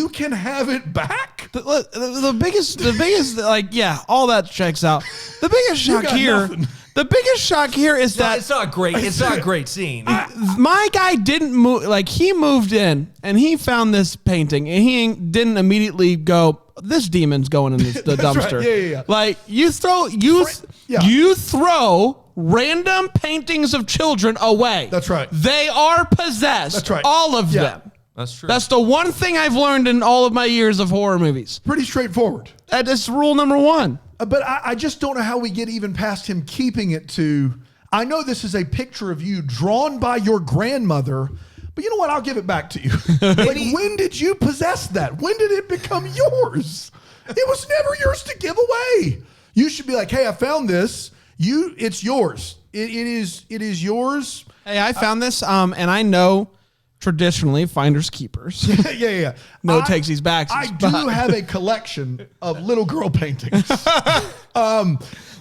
can have it back. The biggest, like, yeah, all that checks out. The biggest shock here. Nothing. The biggest shock here is that it's not great. It's not a great scene. My guy didn't move. Like, he moved in and he found this painting and he didn't immediately go, this demon's going in the dumpster. Right. Yeah. Like, you throw random paintings of children away. That's right. They are possessed. That's right. All of them. That's true. That's the one thing I've learned in all of my years of horror movies. Pretty straightforward. That is rule number one. But I just don't know how we get even past him keeping it to, I know this is a picture of you drawn by your grandmother, but you know what? I'll give it back to you. Like, when did you possess that? When did it become yours? It was never yours to give away. You should be like, hey, I found this. It's yours. It is yours. Hey, I found this, and I know traditionally finders keepers. Yeah. No takesies backsies. I do have a collection of little girl paintings. That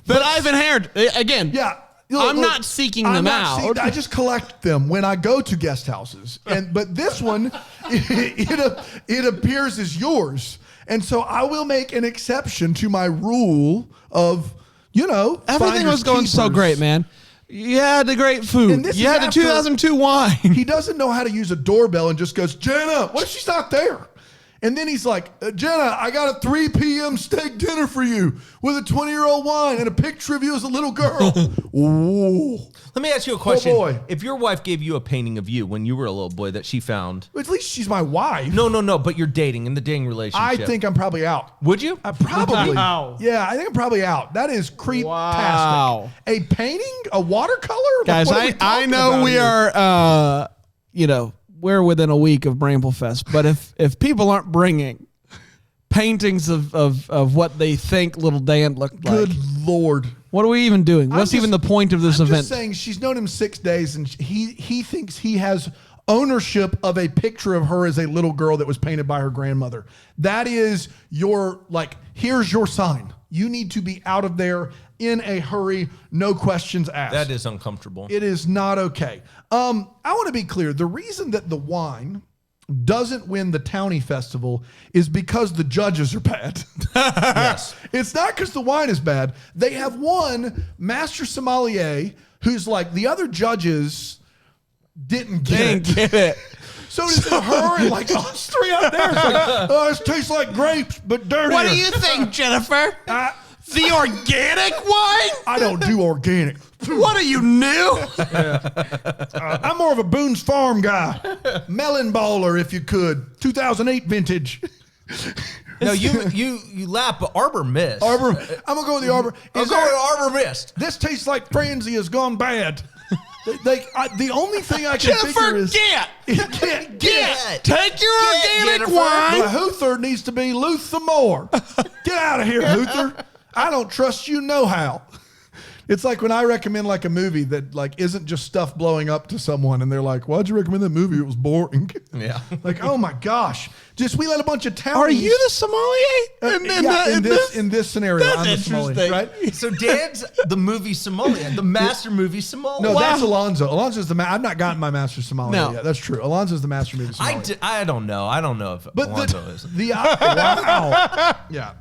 I've inherited. Again, Yeah. I'm not seeking them out. I just collect them when I go to guest houses. But this one, it appears as yours. And so I will make an exception to my rule of, Everything was going so great, man. You had the great food. You had the 2002 wine. He doesn't know how to use a doorbell and just goes, Jenna, what if she's not there? And then he's like, Jenna, I got a 3 p.m. steak dinner for you with a 20-year-old wine and a picture of you as a little girl. Ooh. Let me ask you a question. Oh, boy. If your wife gave you a painting of you when you were a little boy that she found. At least she's my wife. No, but you're dating in the dating relationship. I think I'm probably out. Would you? Probably. Wow. Yeah, I think I'm probably out. That is creep-tastic. Wow. A painting? A watercolor? Guys, I know we are, we're within a week of Bramble Fest, but if people aren't bringing paintings of what they think little Dan looked like. Good Lord. What are we even doing? What's even the point of this I'm event? just saying, she's known him 6 days, and he thinks he has ownership of a picture of her as a little girl that was painted by her grandmother. That is here's your sign. You need to be out of there in a hurry, no questions asked. That is uncomfortable. It is not okay. I want to be clear. The reason that the wine doesn't win the Townie Festival is because the judges are bad. Yes. It's not because the wine is bad. They have one master sommelier who's like, the other judges didn't get it. So does her and like us three out there. It's like, this tastes like grapes, but dirtier. What do you think, Jennifer? The organic wine? I don't do organic. What are you, new? I'm more of a Boone's Farm guy. Melon baller, if you could. 2008 vintage. No, you laugh, but Arbor Mist. I'm going to go with the Arbor. I'm going with Arbor Mist. This tastes like Franzi has gone bad. The only thing I can figure is... Get. Take your organic wine. The Huther needs to be Luther Moore. Get out of here, Huther. I don't trust you no how. It's like when I recommend like a movie that like isn't just stuff blowing up to someone and they're like, why'd you recommend that movie? It was boring. Yeah. Like, oh my gosh. We let a bunch of townies. Are you the sommelier? In this scenario, That's I'm the sommelier, interesting. right? So Dan's the movie sommelier, the master movie sommelier. No, that's Alonzo. Alonzo's I've not gotten my master sommelier yet. That's true. Alonzo's the master movie sommelier. I don't know. I don't know if Alonzo is. Wow. Yeah.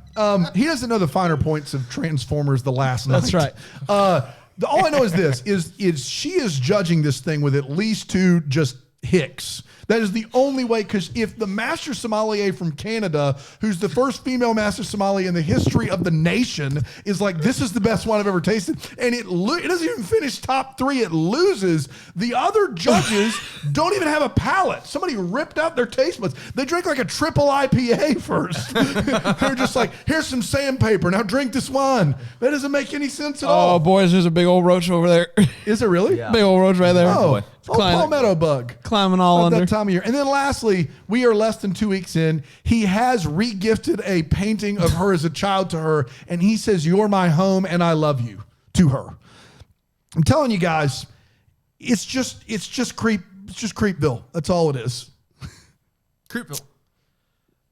He doesn't know the finer points of Transformers: The Last Night. That's right. All I know is this: is she is judging this thing with at least 2 just hicks. That is the only way, because if the master sommelier from Canada, who's the first female master sommelier in the history of the nation, is like, this is the best wine I've ever tasted, and it doesn't even finish top 3, it loses, the other judges don't even have a palate. Somebody ripped out their taste buds. They drink like a triple IPA first. They're just like, here's some sandpaper, now drink this wine. That doesn't make any sense at all. Oh, boys, there's a big old roach over there. Is it really? Yeah. Big old roach right there. Oh, palmetto bug. Climbing all At under. that time of year. And then lastly, we are less than 2 weeks in. He has re-gifted a painting of her as a child to her, and he says, "You're my home and I love you," to her. I'm telling you guys, it's just Creepville. That's all it is. Creepville.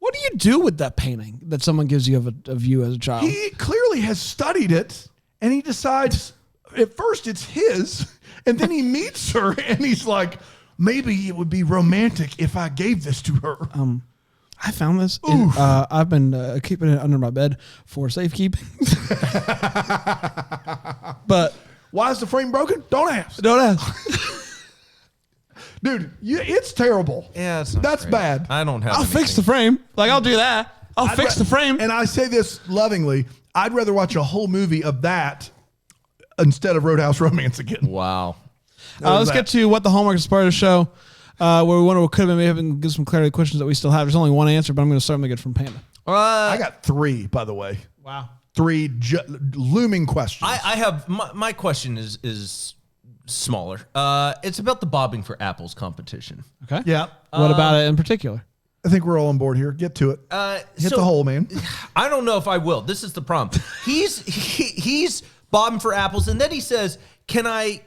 What do you do with that painting that someone gives you of you as a child? He clearly has studied it, and he decides at first it's his, and then he meets her, and he's like, maybe it would be romantic if I gave this to her. I found this. I've been keeping it under my bed for safekeeping. But why is the frame broken? Don't ask. Don't ask. Dude, it's terrible. Yeah, that's bad. I don't have I'll fix the frame. I'll do that. I'll fix the frame. And I say this lovingly. I'd rather watch a whole movie of that instead of Roadhouse Romance again. Wow. Let's get to what the Hallmark is part of the show, where we wonder what could have been. Maybe give some clarity to questions that we still have. There's only one answer, but I'm going to start with it from Panda. I got 3, by the way. Wow. 3 looming questions. I have my question is smaller. It's about the bobbing for apples competition. Okay. Yeah. What about it in particular? I think we're all on board here. Get to it. Hit the hole, man. I don't know if I will. This is the problem. He's bobbing for apples, and then he says, "Can I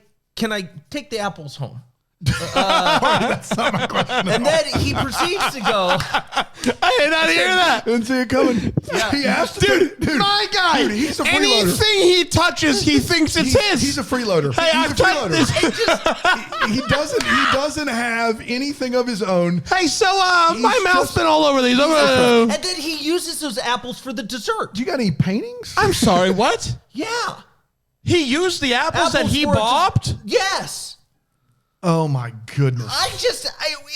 take the apples home?" That's not my question. And then he proceeds to go. I did not hear that. Didn't see it coming. Yeah. He asked, Dude, my guy. Dude, he's a freeloader. Anything he touches, he thinks it's his. He's a freeloader. Hey, he's I've a touched freeloader. this. He doesn't have anything of his own. Hey, so my He's mouth's just- been all over these. And then he uses those apples for the dessert. Do you got any paintings? I'm sorry, what? Yeah. He used the apples that he for bobbed? Yes. Oh my goodness.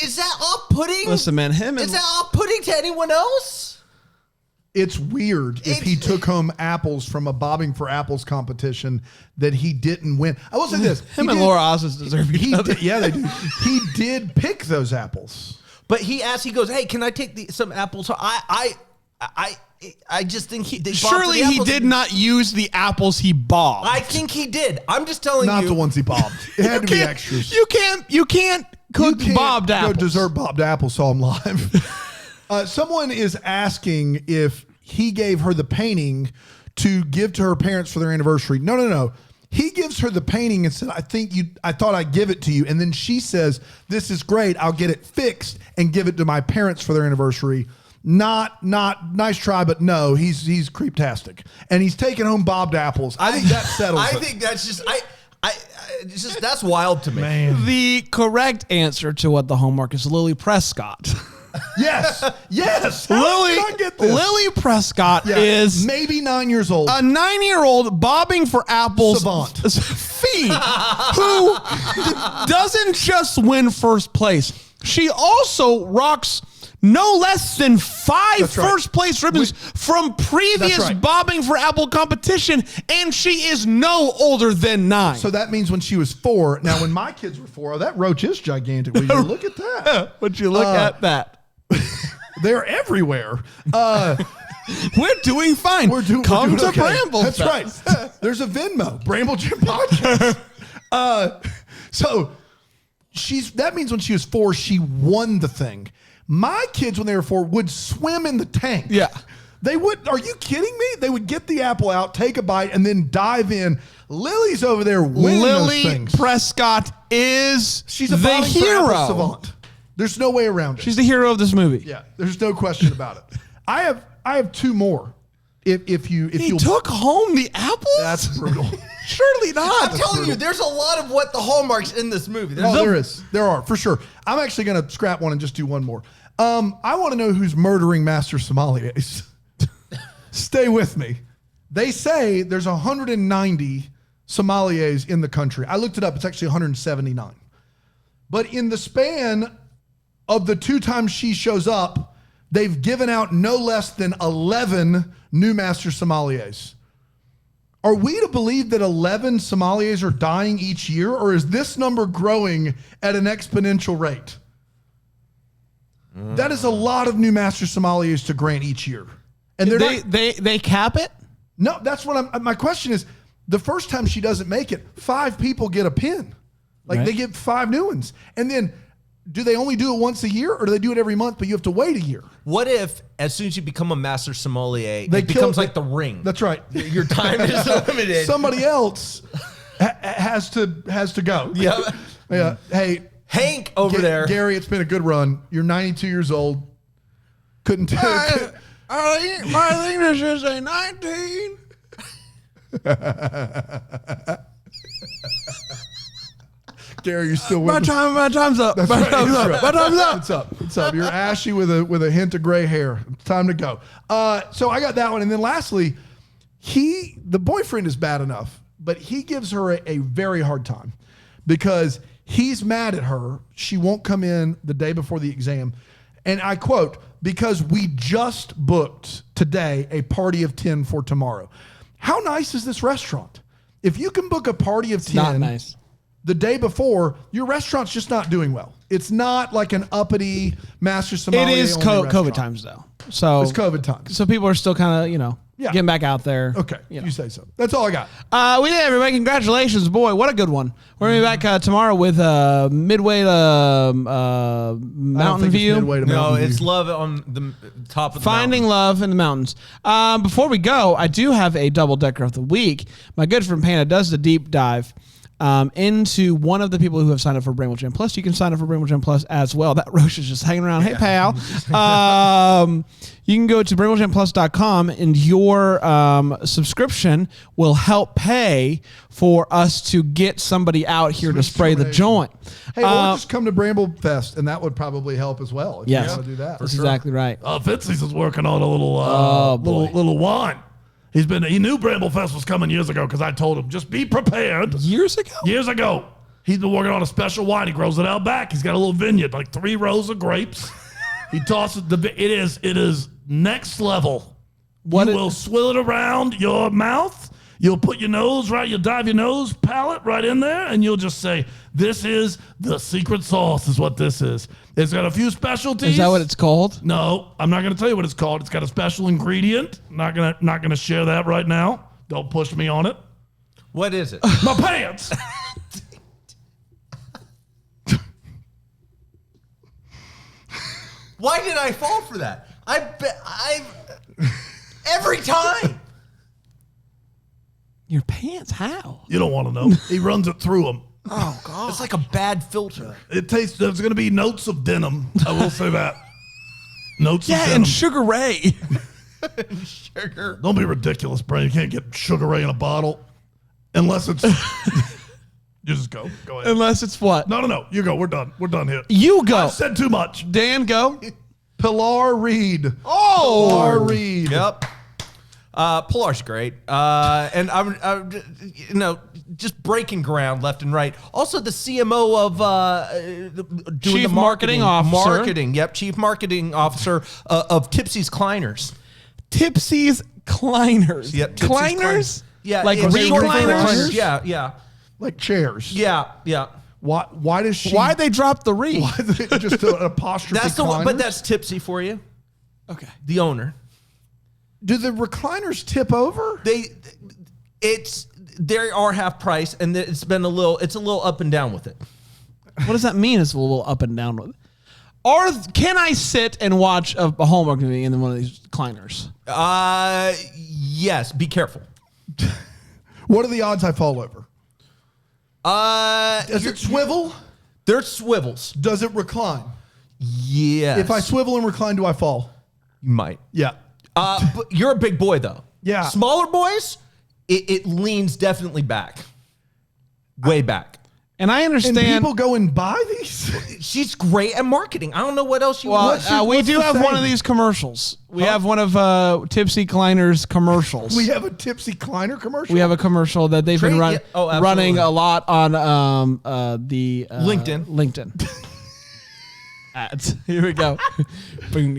Is that off-putting? Listen, man, him and Is that off-putting to anyone else? It's weird if he took home apples from a bobbing for apples competition that he didn't win. I will say this. him and Laura Osnes deserve each other. Yeah, they do. He did pick those apples. But he goes, "Hey, can I take some apples?" So I just think Surely he did not use the apples he bobbed. I think he did. I'm just telling you. Not the ones he bobbed. It had to be extras. You can't cook bobbed go apples. dessert bobbed apples. Saw him live. Someone is asking if he gave her the painting to give to her parents for their anniversary. No. He gives her the painting and said, I thought I'd give it to you. And then she says, "This is great. I'll get it fixed and give it to my parents for their anniversary." Not nice try, but no, he's creeptastic. And he's taking home bobbed apples. I think that settles it. I think that's just it's just that's wild to me. Man. The correct answer to what the Hallmark is Lily Prescott. Yes. How Lily, did I get this? Lily Prescott Yeah, is maybe 9 years old. a 9-year-old bobbing for apples Savant. fiend who doesn't just win first place. She also rocks no less than 5 That's right. first place ribbons from previous That's right. bobbing for apple competition, and she is no older than 9. So that means when she was 4. Now, when my kids were 4, that roach is gigantic. Will you look at that? Would you look at that? They're everywhere. We're doing fine. We're doing to okay. Bramble. That's right. There's a Venmo, Bramble Gym Podcast. So that means when she was 4, she won the thing. My kids, when they were 4, would swim in the tank. Yeah. They would. Are you kidding me? They would get the apple out, take a bite, and then dive in. Lily's over there winning those Lily things. Prescott is She's a the bobbing for apple hero. savant. There's no way around it. She's the hero of this movie. Yeah, there's no question about it. I have 2 more. If He you took home the apples? that's brutal. Surely not. I'm telling you, there's a lot of what the hallmarks in this movie. There are for sure. I'm actually going to scrap one and just do one more. I want to know who's murdering master sommeliers. Stay with me. They say there's 190 sommeliers in the country. I looked it up. It's actually 179. But in the span of the 2 times she shows up, they've given out no less than 11 new master sommeliers. Are we to believe that 11 sommeliers are dying each year, or is this number growing at an exponential rate? That is a lot of new master sommeliers to grant each year. And they cap it? No, that's what my question is, the first time she doesn't make it, 5 people get a pin. Like they get 5 new ones. And then do they only do it once a year, or do they do it every month, but you have to wait a year? What if, as soon as you become a master sommelier, They it becomes like the ring? That's right. Your time is limited. Somebody else has to go. Yeah. Yeah. Hey, Hank over there. Gary, it's been a good run. You're 92 years old. Couldn't tell. My English is a 19. Gary, you still with My us? time's up. My time's up. My time's up. It's up. It's up. You're ashy with a hint of gray hair. It's time to go. So I got that one. And then lastly, the boyfriend is bad enough, but he gives her a very hard time because he's mad at her. She won't come in the day before the exam. And I quote, "Because we just booked today a party of 10 for tomorrow." How nice is this restaurant? if you can book a party of 10 Not nice. the day before, your restaurant's just not doing well. It's not like an uppity master sommelier. It is only COVID restaurant. times though. So It's COVID times. So people are still kind of, Yeah. getting back out there. Okay, You know. you say so. That's all I got. We did, everybody. Congratulations, boy! What a good one. We're gonna be back tomorrow with Midway to Mountain View. No, it's love on the top of the Finding Love in the Mountains. Before we go, I do have a double decker of the week. My good friend Panda does the deep dive into one of the people who have signed up for Bramble Jam Plus. You can sign up for Bramble Jam Plus as well. That Roche is just hanging around. Hey, pal. You can go to BrambleJamPlus.com, and your subscription will help pay for us to get somebody out here to spray the joint. Hey, or just come to Bramble Fest, and that would probably help as well if you want to do that. That's exactly right. Fitzy's is working on a little wine. He knew Bramble Fest was coming years ago because I told him, just be prepared. Years ago? Years ago. He's been working on a special wine. He grows it out back. He's got a little vineyard, like 3 rows of grapes. He tosses it is next level. You will swill it around your mouth. You'll put your nose you'll dive your nose palate right in there, and you'll just say, this is the secret sauce is what this is. It's got a few specialties. Is that what it's called? No, I'm not going to tell you what it's called. It's got a special ingredient. Not gonna share that right now. Don't push me on it. What is it? My pants. Why did I fall for that? Every time. Your pants? How? You don't want to know. He runs it through them. Oh, God. It's like a bad filter. It tastes. There's going to be notes of denim. I will say that. Notes of denim. And Sugar Ray. Sugar. Don't be ridiculous, Brian. You can't get Sugar Ray in a bottle unless it's. You just go. Go ahead. Unless it's what? No. You go. We're done. We're done here. You go. I've said too much. Dan, go. Pilar Reed. Oh. Pilar Reed. Yep. Pilar's great. And I'm just breaking ground left and right. Also, the CMO of doing Chief the Marketing Officer. Marketing, yep. Chief Marketing Officer of Tipsy's Kleiners. Tipsy's Kleiners. Yep. Tipsy's Kleiners? Yeah. Like it's short for recliners? Yeah. Like chairs. Yeah. Why does she? Why'd they drop the Reed? Just an apostrophe? That's the one, but recliners? that's Tipsy for you. Okay. The owner. Do the recliners tip over? They are half price, and it's a little up and down with it. What does that mean? It's a little up and down with it. Or can I sit and watch a Hallmark movie in one of these Kleiners? Yes. Be careful. What are the odds I fall over? Does Does it swivel? There's swivels. Does it recline? Yes. If I swivel and recline, do I fall? You might. Yeah. But you're a big boy, though. Yeah. Smaller boys, it leans definitely back. Way back. And I And understand. people go and buy these? She's great at marketing. I don't know what else you want. We what's do the have one saying? of these commercials. We have one of Tipsy Kleiner's commercials. We have a Tipsy Kleiner commercial? We have a commercial that they've been Trade- yeah. Oh, absolutely. running a lot on the LinkedIn. LinkedIn ads. Here we go. Hello,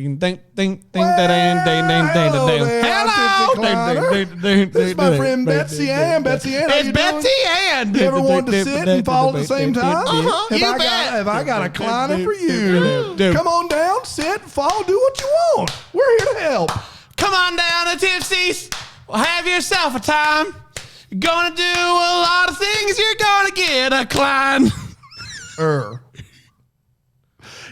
This is my friend Betsy Ann. Betsy Ann, how It's you Betsy doing? Ann. You ever wanted to sit and fall at the same time? You bet. Have I got a Kleiner for you? Come on down, sit, fall, do what you want. We're here to help. Come on down to Tipsy's. Have yourself a time. You're gonna do a lot of things. You're gonna get a Klein.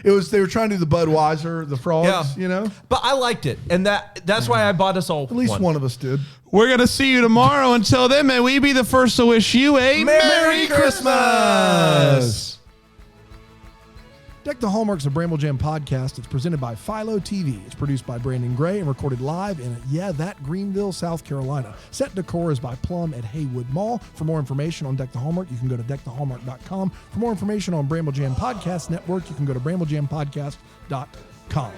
They were trying to do the Budweiser, the frogs, you know? But I liked it, and that's why I bought us all At least one of us did. We're gonna see you tomorrow. Until then, may we be the first to wish you a Merry Christmas. Deck the Hallmark's a Bramble Jam podcast. It's presented by Philo TV. It's produced by Brandon Gray and recorded live in, Greenville, South Carolina. Set decor is by Plum at Haywood Mall. For more information on Deck the Hallmark, you can go to deckthehallmark.com. For more information on Bramble Jam Podcast Network, you can go to bramblejampodcast.com.